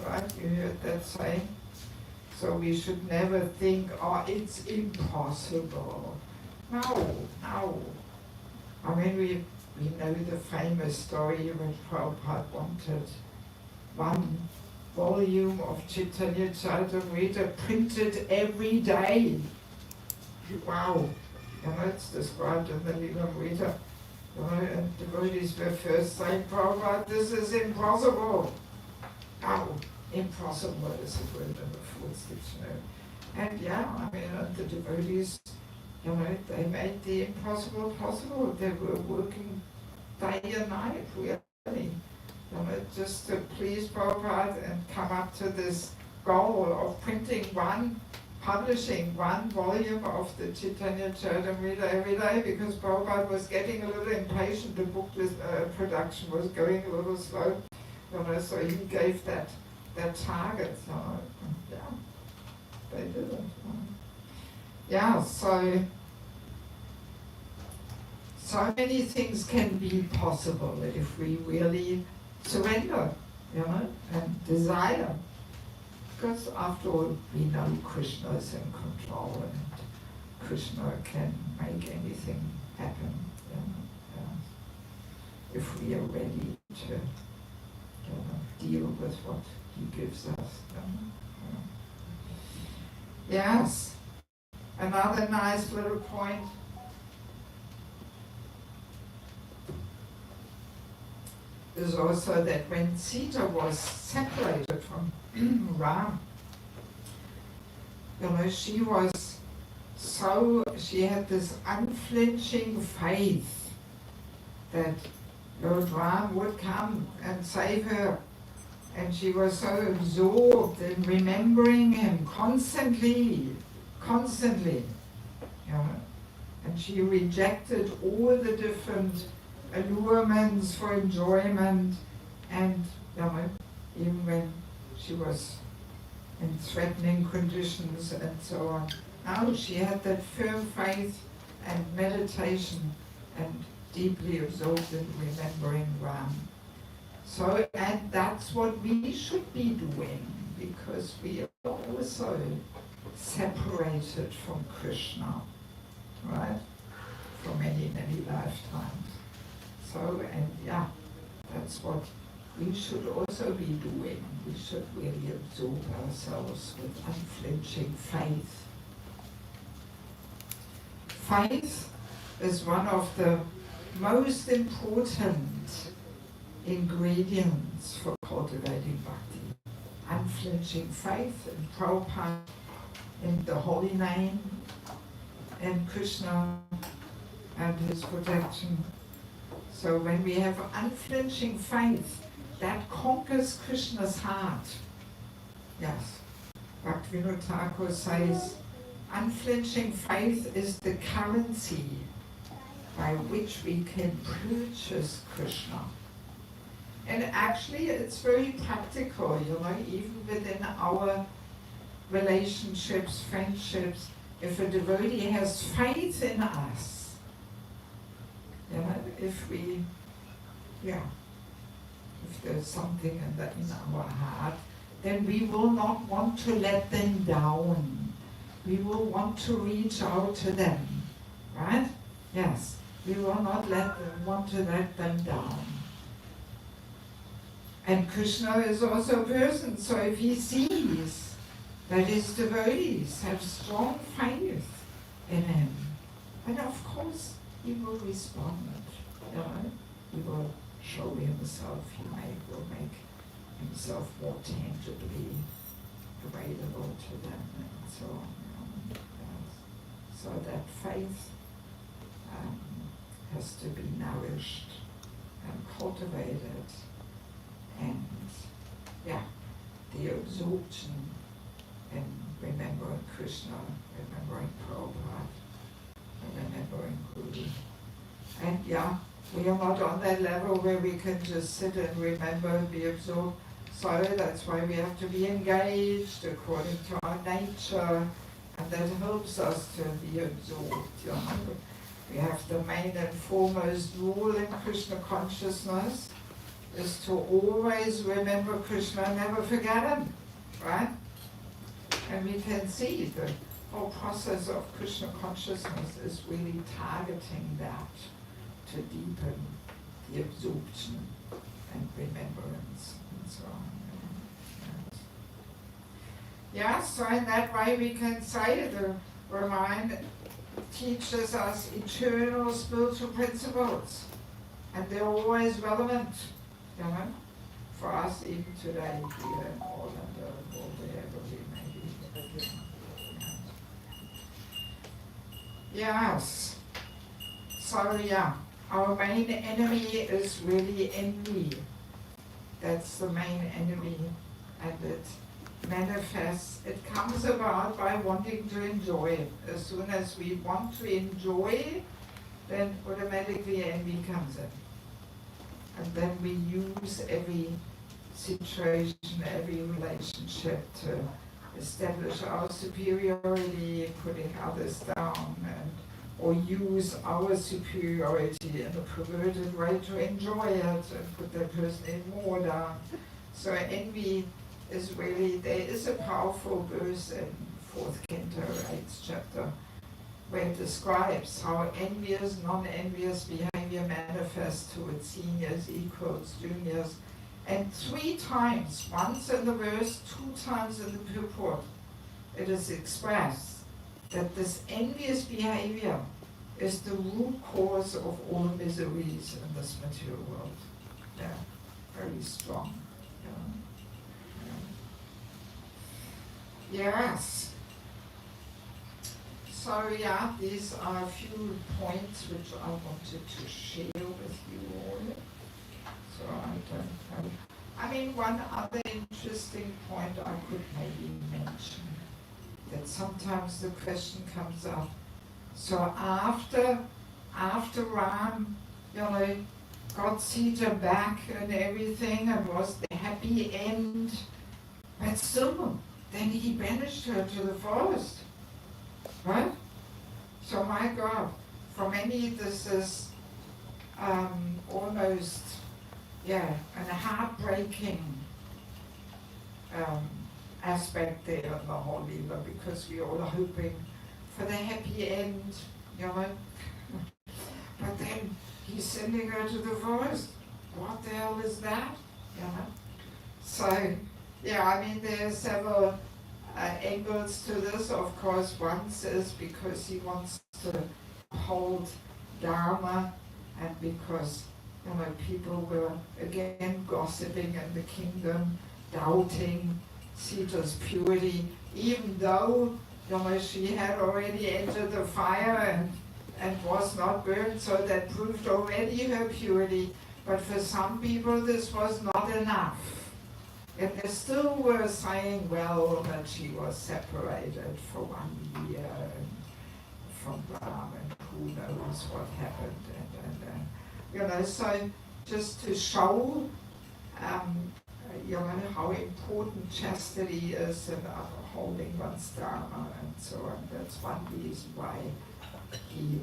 Speaker 1: Right? You heard that saying? So we should never think, it's impossible. No. I mean, we know the famous story when Prabhupada wanted one volume of Chaitanya Charitamrita printed every day. Wow! It's described in the Lilamrita. And devotees were first saying, Prabhupada, this is impossible. Oh, impossible is a word in the Fourth Dictionary. And the devotees, they made the impossible possible. They were working day and night, really, just to please Prabhupada and come up to this goal of publishing one volume of the Chaitanya Charitamrita every day, because Prabhupada was getting a little impatient. The book production was going a little slow, so he gave that target. They did it. So many things can be possible if we really surrender, and desire. Because after all, we know Krishna is in control, and Krishna can make anything happen, if we are ready to deal with what he gives us. Yes, another nice little point. Is also that when Sita was separated from Ram, she had this unflinching faith that Lord Ram would come and save her. And she was so absorbed in remembering him constantly. And she rejected all the different allurements for enjoyment, and even when she was in threatening conditions and so on. Now she had that firm faith and meditation and deeply absorbed in remembering Ram. So, and that's what we should be doing, because we are also separated from Krishna, right? For many, many lifetimes. So, that's what we should also be doing. We should really absorb ourselves with unflinching faith. Faith is one of the most important ingredients for cultivating bhakti. Unflinching faith in Prabhupada, in the holy name, in Krishna and his protection. So when we have unflinching faith, that conquers Krishna's heart. Yes. Bhaktivinoda Thakur says, unflinching faith is the currency by which we can purchase Krishna. And actually it's very practical, even within our relationships, friendships. If a devotee has faith in us, if there's something in our heart, then we will not want to let them down. We will want to reach out to them, right? Yes, we will not want to let them down. And Krishna is also a person, so if he sees that his devotees have strong faith in him, and of course he will respond. He will show himself. He will make himself more tangibly available to them, and so on. So that faith has to be nourished and cultivated, and the absorption in remembering Krishna, remembering Prabhupada, remembering Guru. And we are not on that level where we can just sit and remember and be absorbed. So that's why we have to be engaged according to our nature, and that helps us to be absorbed. We have the main and foremost rule in Krishna consciousness is to always remember Krishna, never forget him, right? And we can see the whole process of Krishna consciousness is really targeting that, to deepen the absorption and remembrance and so on. Yeah, so in that way we can say the Ramayan teaches us eternal spiritual principles, and they're always relevant, you know, for us even today here in Orlando or wherever we may be. Yes. So yeah, our main enemy is really envy. That's the main enemy, and it manifests, it comes about by wanting to enjoy. As soon as we want to enjoy, then automatically envy comes in. And then we use every situation, every relationship to establish our superiority, putting others down, or use our superiority in a perverted way to enjoy it and put that person in more down. So envy is really, there is a powerful verse in 4th Canto, 8th chapter, where it describes how envious, non-envious behavior manifests towards seniors, equals, juniors, and 3 times, once in the verse, 2 times in the purport, it is expressed that this envious behavior is the root cause of all the miseries in this material world. Yeah, very strong. Yes. So yeah, these are a few points which I wanted to share with you all. So I don't know. I mean, one other interesting point I could maybe mention, that sometimes the question comes up. So after Ram, you know, got Sita back and everything, and was the happy end, but still, then he banished her to the forest, right? So my God, for many this is almost, yeah, a heartbreaking aspect there in the whole Leela, because we all are hoping for the happy end, you know. But then he's sending her to the forest. What the hell is that? You know. So, yeah, I mean, there are several angles to this. Of course, one is because he wants to hold Dharma, and because, you know, people were again gossiping in the kingdom, doubting Sita's purity, even though, you know, she had already entered the fire and was not burned, so that proved already her purity. But for some people this was not enough. And they still were saying, well, that she was separated for 1 year from Ram, and who knows what happened. And you know, so just to show you know, how important chastity is and upholding one's dharma and so on. That's one reason why he, you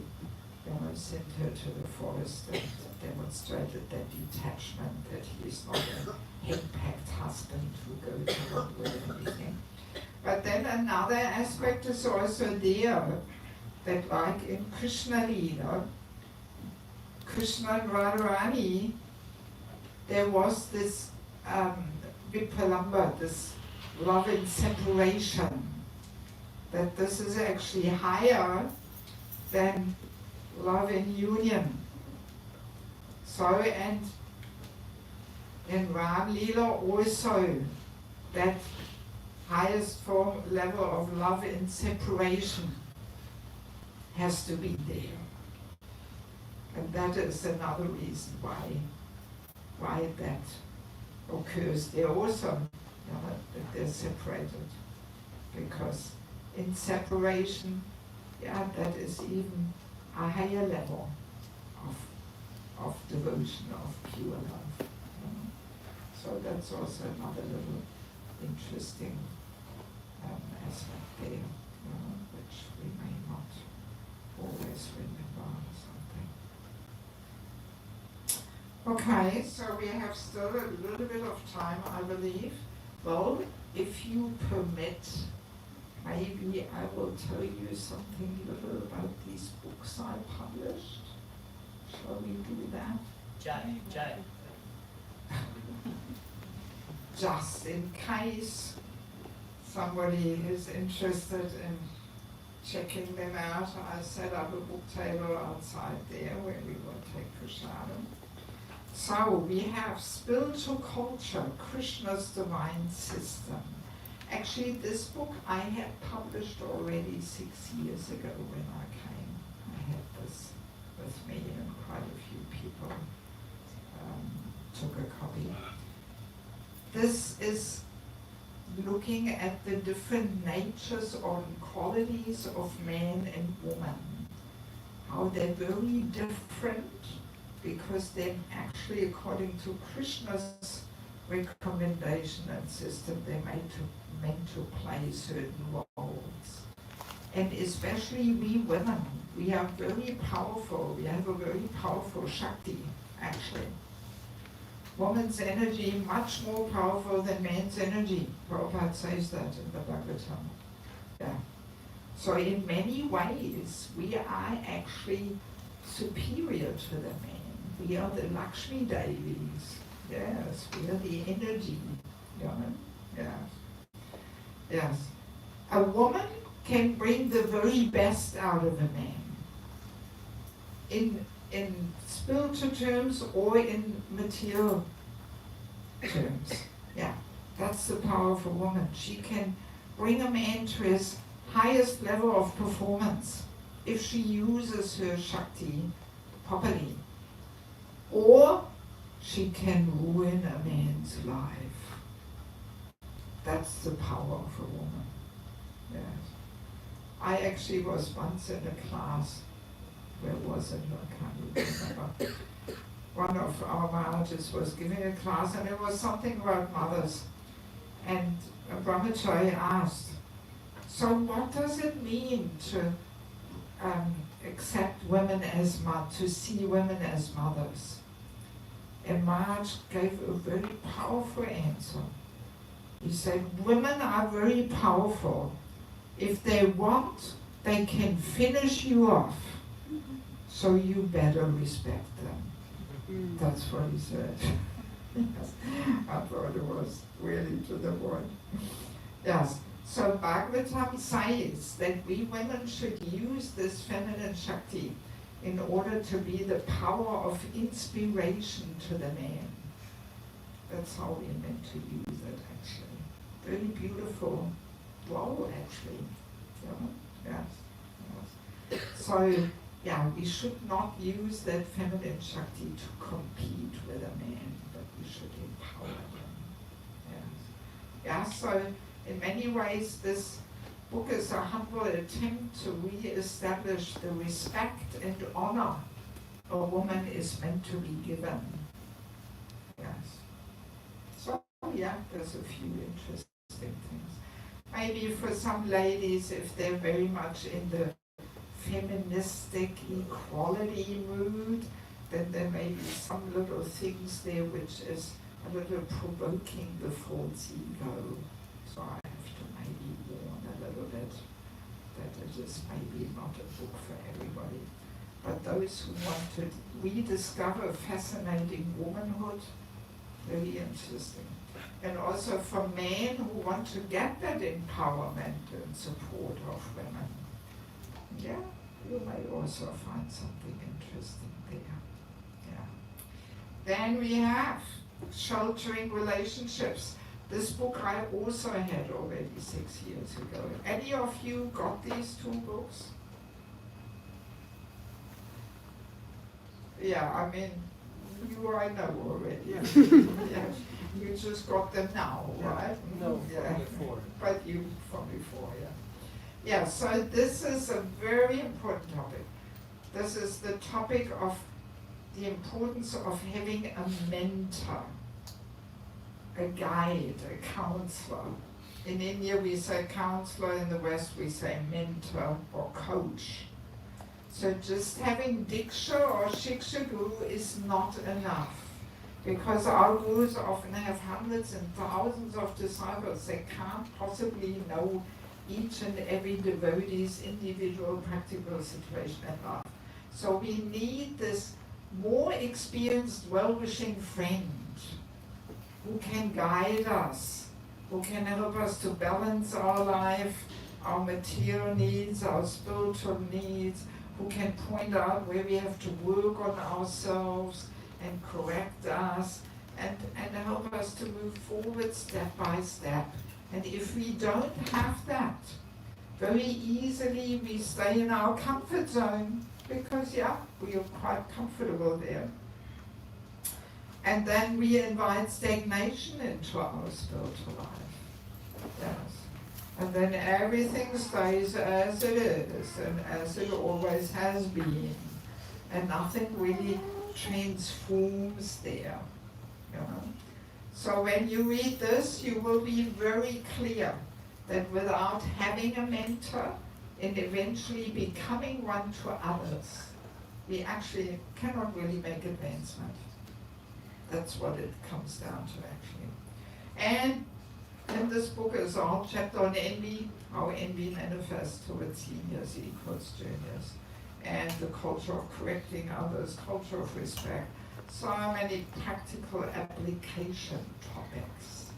Speaker 1: know, sent her to the forest and demonstrated that detachment, that he is not a henpecked husband who goes around with anything. But then another aspect is also there, that like in Krishna Lila, Krishna and Radharani, there was this vipalamba, this love in separation, that this is actually higher than love in union. So, and in Ram Lila also, that highest form level of love in separation has to be there. And that is another reason why that occurs there also, you know, that they're separated. Because in separation, yeah, that is even a higher level of devotion, of pure love. You know? So that's also another little interesting aspect there, you know, which we may not always remember or something. Okay, so we have still a little bit of time, I believe. Well, if you permit, maybe I will tell you something little about these books I published. Shall we do that?
Speaker 2: Jai.
Speaker 1: Just in case somebody is interested in checking them out, I set up a book table outside there where we will take prasadam. So we have Spiritual Culture, Krishna's Divine System. Actually, this book I had published already 6 years ago when I came. I had this with me and quite a few people took a copy. This is looking at the different natures or qualities of man and woman. How they're very different because they're actually, according to Krishna's recommendation and system, they're meant to play certain roles. And especially we women, we are very powerful. We have a very powerful Shakti, actually. Woman's energy much more powerful than man's energy. Prabhupada says that in the Bhagavatam. Yeah. So in many ways, we are actually superior to the man. We are the Lakshmi Devis. Yes, we are the energy. You know? Yes. Yes. A woman can bring the very best out of a man. In spiritual terms or in material terms. Yeah, that's the power of a woman. She can bring a man to his highest level of performance if she uses her Shakti properly. Or she can ruin a man's life. That's the power of a woman. Yes. I actually was once in a class. Where was it? I can't even remember. One of our managers was giving a class and it was something about mothers. And a brahmachari asked, so what does it mean to accept women as to see women as mothers? And Maharaj gave a very powerful answer. He said, women are very powerful. If they want, they can finish you off. So you better respect them. That's what he said. Yes. I thought it was really to the point. Yes. So Bhagavatam says that we women should use this feminine Shakti in order to be the power of inspiration to the man. That's how we're meant to use it, actually. Very beautiful role, actually. Yeah. Yes. So, yeah, we should not use that feminine Shakti to compete with a man, but we should empower him. Yes. Yeah, so in many ways this book is a humble attempt to re-establish the respect and honor a woman is meant to be given. Yes. So, yeah, there's a few interesting things. Maybe for some ladies, if they're very much in the feministic equality mood, then there may be some little things there which is a little provoking the false ego. So I have to maybe warn a little bit that it is maybe not a book for everybody. But those who want to rediscover fascinating womanhood, very interesting. And also for men who want to get that empowerment and support of women. Yeah, you may also find something interesting there. Yeah. Then we have Sheltering Relationships. This book I also had already 6 years ago. Any of you got these two books? Yeah, I mean, you I know already. Yeah. You just got them now, right?
Speaker 2: No,
Speaker 1: yeah.
Speaker 2: from before.
Speaker 1: But you from before, yeah. Yeah, so this is a very important topic. This is the topic of the importance of having a mentor, a guide, a counselor. In India we say counselor, in the West we say mentor or coach. So just having Diksha or Shiksha Guru is not enough. Because our gurus often have hundreds and thousands of disciples. They can't possibly know each and every devotee's individual practical situation in life. So we need this more experienced, well-wishing friend who can guide us who can help us to balance our life, our material needs, our spiritual needs, who can point out where we have to work on ourselves and correct us and help us to move forward step by step. And if we don't have that, very easily we stay in our comfort zone because, yeah, we are quite comfortable there. And then we invite stagnation into our spiritual life. Yes. And then everything stays as it is and as it always has been. And nothing really transforms there. You know? So when you read this, you will be very clear that without having a mentor and eventually becoming one to others, we actually cannot really make advancement. That's what it comes down to, actually. And in this book is a whole chapter on envy, how envy manifests towards seniors equals juniors, and the culture of correcting others, culture of respect. So many practical application topics.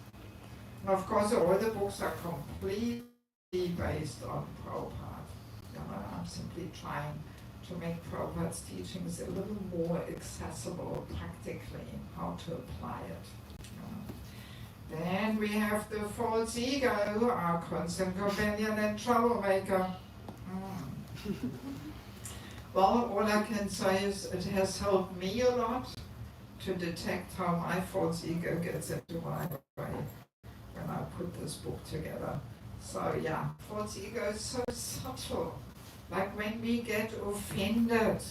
Speaker 1: And of course, all the books are completely based on Prabhupada. You know, I'm simply trying to make Prabhupada's teachings a little more accessible practically, how to apply it. You know. Then we have the false ego, our constant companion and troublemaker. Well, all I can say is it has helped me a lot to detect how my false ego gets into my way when I put this book together. So yeah, false ego is so subtle. Like when we get offended,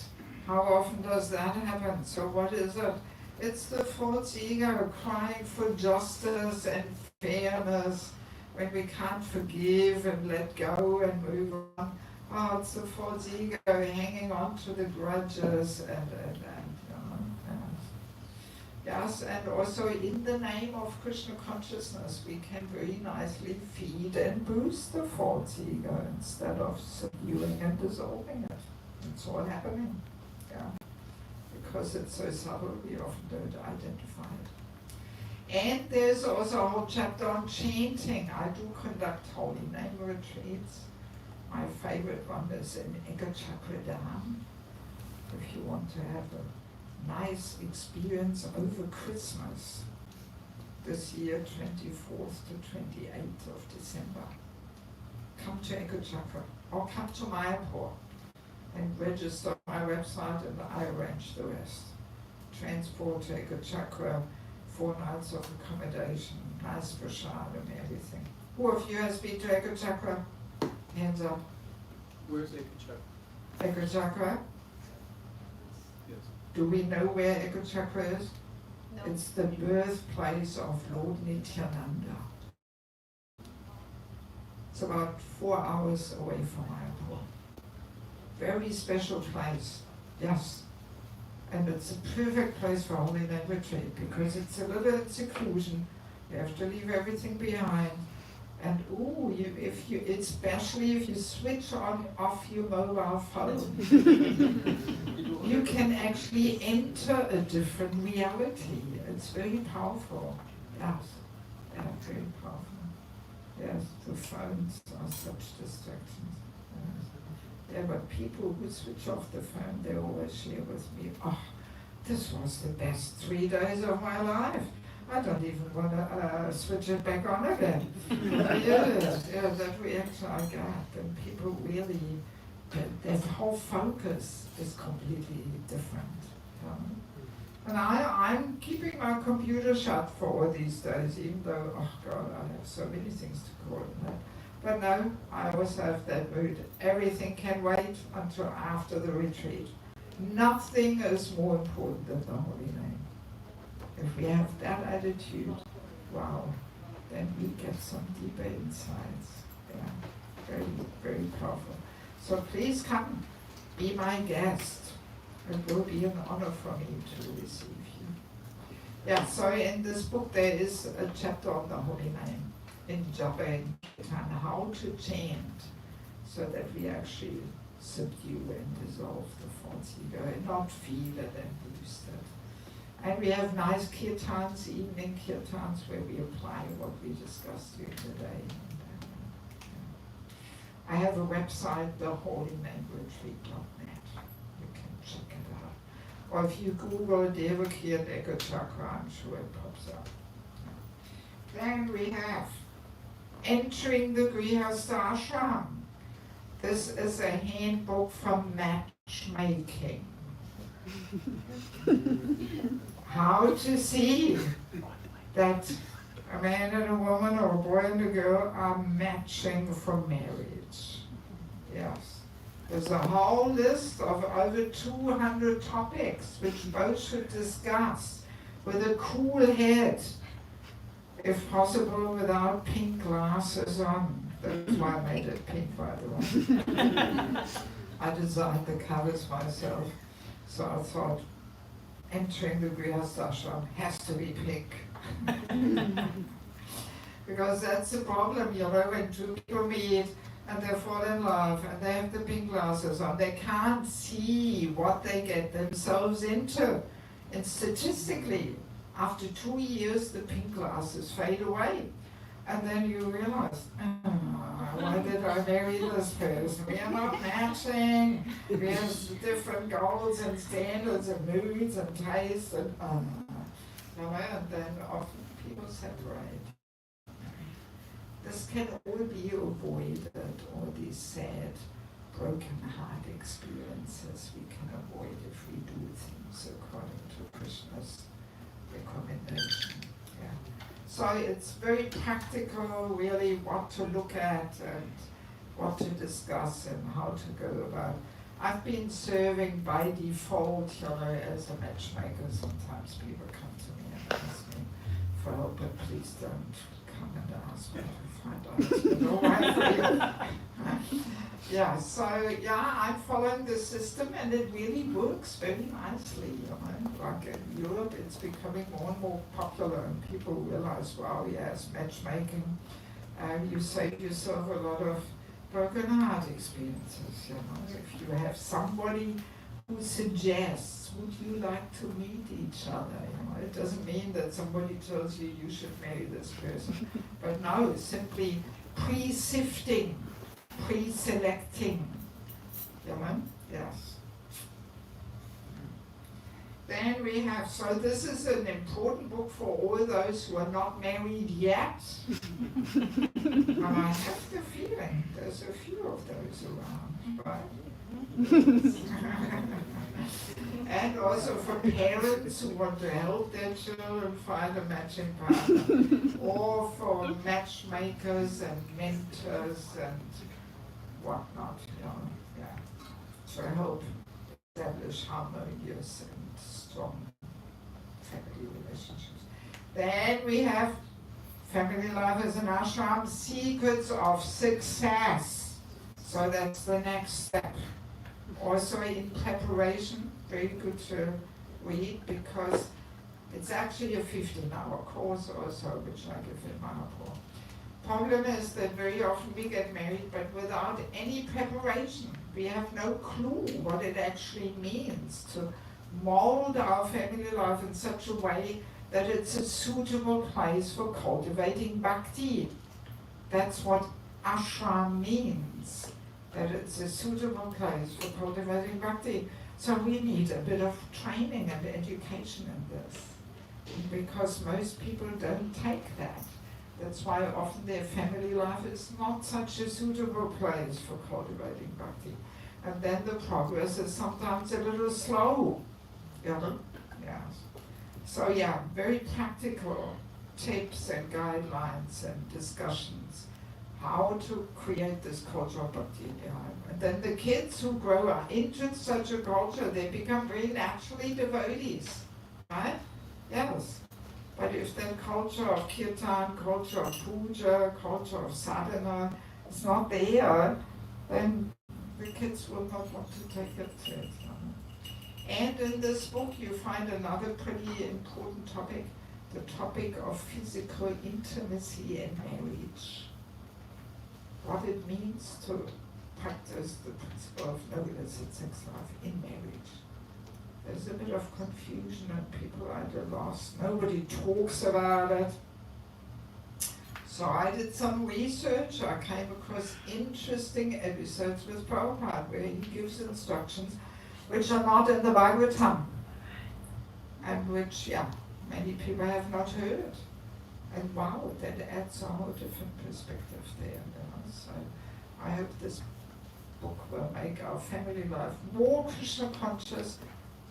Speaker 1: how often does that happen? So what is it? It's the false ego crying for justice and fairness when we can't forgive and let go and move on. Oh, it's the false ego hanging on to the grudges and yes, and also in the name of Krishna consciousness, we can very nicely feed and boost the false ego instead of subduing and dissolving it. It's all happening, yeah. Because it's so subtle, we often don't identify it. And there's also a whole chapter on chanting. I do conduct holy name retreats. My favorite one is in Ekachakra Dham. If you want to have a nice experience over Christmas, this year, 24th to 28th of December, come to Ekachakra or come to Mayapur and register on my website and I arrange the rest. Transport to Ekachakra, 4 nights of accommodation, nice prasad and everything. Who of you has been to Ekachakra? Hands up.
Speaker 2: Where's Ekachakra?
Speaker 1: Ekachakra?
Speaker 2: Yes.
Speaker 1: Do we know where Ekachakra is?
Speaker 3: No.
Speaker 1: It's the birthplace of Lord Nityananda. It's about 4 hours away from Mayapur. Very special place, yes. And it's a perfect place for holy name retreat because it's a little in seclusion. You have to leave everything behind. And especially if you switch off your mobile phone, you can actually enter a different reality. It's very powerful. Yes, yeah, very powerful. Yes, the phones are such distractions. Yes. Yeah, but people who switch off the phone, they always share with me, oh, this was the best 3 days of my life. I don't even want to switch it back on again. Yeah, that reaction I get, and people really, their whole focus is completely different. And I'm keeping my computer shut for all these days, even though, oh God, I have so many things to coordinate. But no, I also have that mood. Everything can wait until after the retreat. Nothing is more important than the holy name. If we have that attitude, wow, then we get some deeper insights. Yeah, very, very powerful. So please come, be my guest. It will be an honor for me to receive you. Yeah, so in this book there is a chapter on the holy name in Japa and Kirtan, how to chant so that we actually subdue and dissolve the false ego and not feel it and boost it. And we have nice kirtans, evening kirtans, where we apply what we discussed during the day. I have a website, theholynameretreat.net. You can check it out. Or if you Google Devaki and Ego Chakra, I'm sure it pops up. Then we have Entering the Grihastha Ashram. This is a handbook from matchmaking. How to see that a man and a woman or a boy and a girl are matching for marriage. Yes. There's a whole list of over 200 topics which both should discuss with a cool head, if possible without pink glasses on. That's why I made it pink, by the way. I designed the covers myself, so I thought Entering the Grihastha Ashram has to be pink. Because that's the problem, you know, when two people meet and they fall in love and they have the pink glasses on, they can't see what they get themselves into. And statistically, after 2 years, the pink glasses fade away. And then you realize, why did I marry this person? We are not matching. We have different goals and standards and moods and tastes and you know, and then often people separate. This can all be avoided, all these sad, broken heart experiences we can avoid if we do things according to Krishna's recommendation. Yeah. So it's very practical, really, what to look at and what to discuss and how to go about. I've been serving by default, you know, as a matchmaker. Sometimes people come to me and ask me for help, but please don't come and ask me to find out all right for you. Yeah, so yeah, I'm following the system and it really works very nicely, you know. Like in Europe, it's becoming more and more popular and people realize, wow, yes, matchmaking, you save yourself a lot of broken heart experiences, you know. If you have somebody who suggests, would you like to meet each other, you know, it doesn't mean that somebody tells you you should marry this person, but no, simply pre-sifting, pre-selecting, you know, yes. Then we have, so this is an important book for all those who are not married yet. And I have the feeling there's a few of those around, right? And also for parents who want to help their children find a matching partner, or for matchmakers and mentors and whatnot, you know, yeah. To help establish harmonious and strong family relationships. Then we have Family Life as an Ashram, Secrets of Success. So that's the next step. Also in preparation, very good to read because it's actually a 15-hour course or so, which I give in Manipur. Problem is that very often we get married, but without any preparation. We have no clue what it actually means to mold our family life in such a way that it's a suitable place for cultivating bhakti. That's what ashram means, that it's a suitable place for cultivating bhakti. So we need a bit of training and education in this, because most people don't take that. That's why often their family life is not such a suitable place for cultivating bhakti. And then the progress is sometimes a little slow. Yeah. So yeah, very practical tips and guidelines and discussions how to create this culture of bhakti in their home. And then the kids who grow up into such a culture, they become very naturally devotees, right? Yes. But if that culture of kirtan, culture of puja, culture of sadhana is not there, then the kids will not want to take it to it. And in this book you find another pretty important topic, the topic of physical intimacy in marriage. What it means to practice the principle of no illicit sex life in marriage. there's a bit of confusion and people are at a loss. Nobody talks about it. So I did some research. I came across interesting episodes with Prabhupada where he gives instructions which are not in the Bhagavatam and which, many people have not heard. And wow, that adds a whole different perspective there. You know? So I hope this book will make our family life more Krishna conscious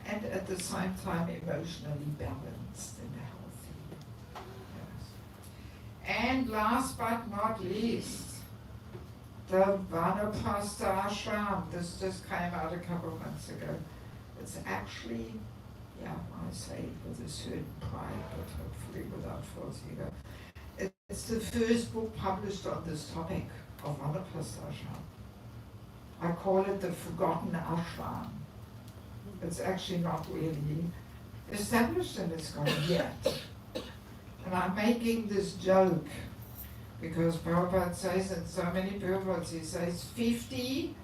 Speaker 1: and at the same time emotionally balanced and healthy. Yes. And last but not least, the Vanaprastha Ashram. This just came out a couple of months ago. It's actually, I say it with a certain pride, but hopefully without false ego. It's the first book published on this topic of Vanaprastha Ashram. I call it the Forgotten Ashram. It's actually not really established in ISKCON yet. And I'm making this joke because Prabhupada says in so many Prabhupads, he says 50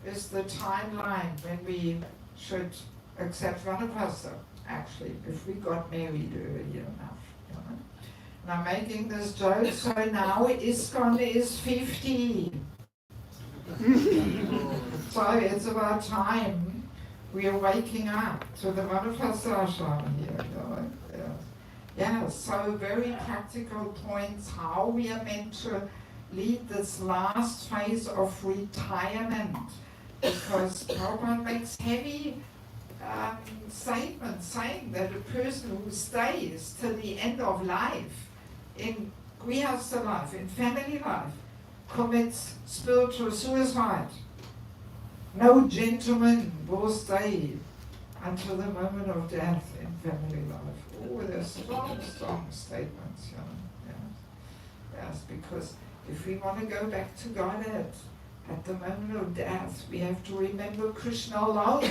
Speaker 1: is the timeline when we should accept Vanaprastha, actually, if we got married early enough. You know? And I'm making this joke, so now ISKCON is 50. So it's about time we are waking up to the Vanaprastha Ashram here. You know? So very practical points how we are meant to lead this last phase of retirement, because Prabhupada makes heavy statement saying that a person who stays till the end of life, in grihastha life, in family life, commits spiritual suicide. No gentleman will stay until the moment of death in family life. Oh, they're strong, strong statements, you know. Yes, because if we want to go back to Godhead, at the moment of death, we have to remember Krishna alone,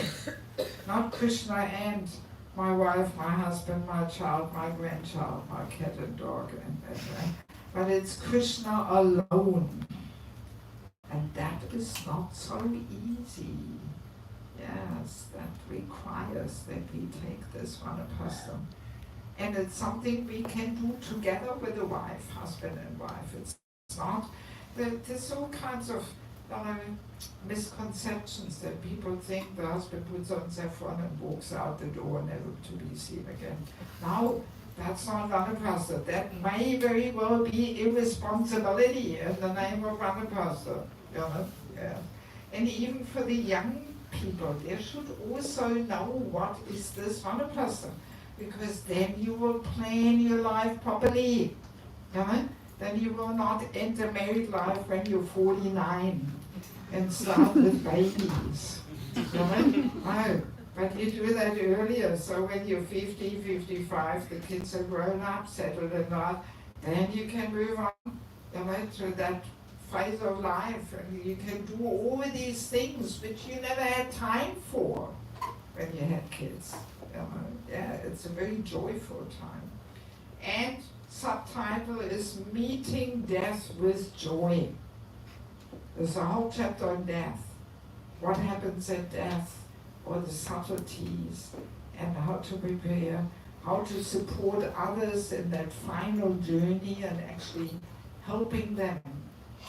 Speaker 1: not Krishna and my wife, my husband, my child, my grandchild, my cat and dog, but it's Krishna alone. And that is not so easy. Yes, that requires that we take this Vanaprastha. And it's something we can do together with a wife, husband and wife. It's not, there's all kinds of misconceptions that people think the husband puts on saffron and walks out the door never to be seen again. Now, that's not Vanaprastha. That may very well be irresponsibility in the name of Vanaprastha. You know? Yeah. And even for the young people, they should also know what is this Vanaprastha, because then you will plan your life properly. You know? Then you will not enter married life when you're 49 and start with babies. You know? No, but you do that earlier, so when you're 50, 55, the kids are grown up, settled in life, then you can move on, you know, to that phase of life, and you can do all of these things which you never had time for when you had kids. You know? Yeah, it's a very joyful time. And subtitle is Meeting Death with Joy. There's a whole chapter on death. What happens at death, or the subtleties, and how to prepare, how to support others in that final journey and actually helping them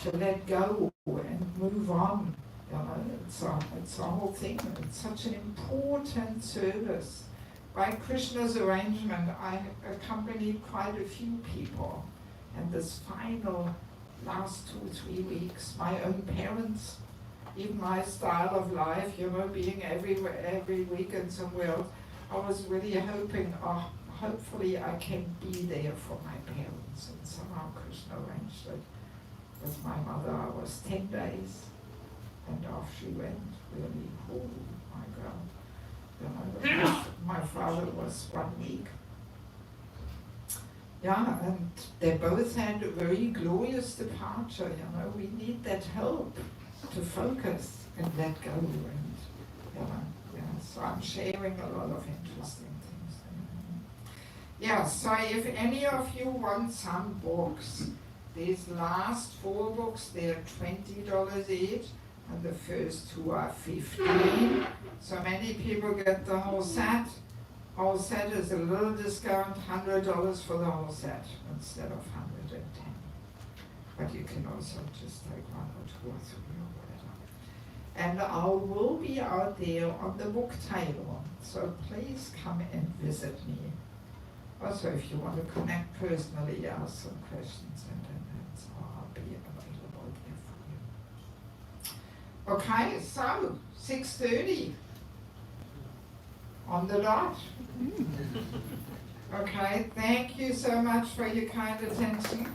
Speaker 1: to let go and move on. You know, it's a whole thing. It's such an important service. By Krishna's arrangement, I accompanied quite a few people. And this final last 2-3 weeks, my own parents, even my style of life, you know, being every weekend somewhere else, I was really hoping, hopefully I can be there for my parents. And somehow Krishna arranged it. With my mother, I was 10 days, and off she went, really, oh my God. You know, my father was 1 week. Yeah, and they both had a very glorious departure, you know. We need that help to focus and let go, and, you know, yeah, so I'm sharing a lot of interesting things. Yeah, so if any of you want some books, these last 4 books, they're $20 each. and the first two are 15. So many people get the whole set. Whole set is a little discount, $100 for the whole set instead of 110. But you can also just take one or two or three or whatever. And I will be out there on the book table, so please come and visit me. Also, if you want to connect personally, ask some questions, and so I'll be available there for you. Okay, so 6:30 on the dot. Okay, thank you so much for your kind attention.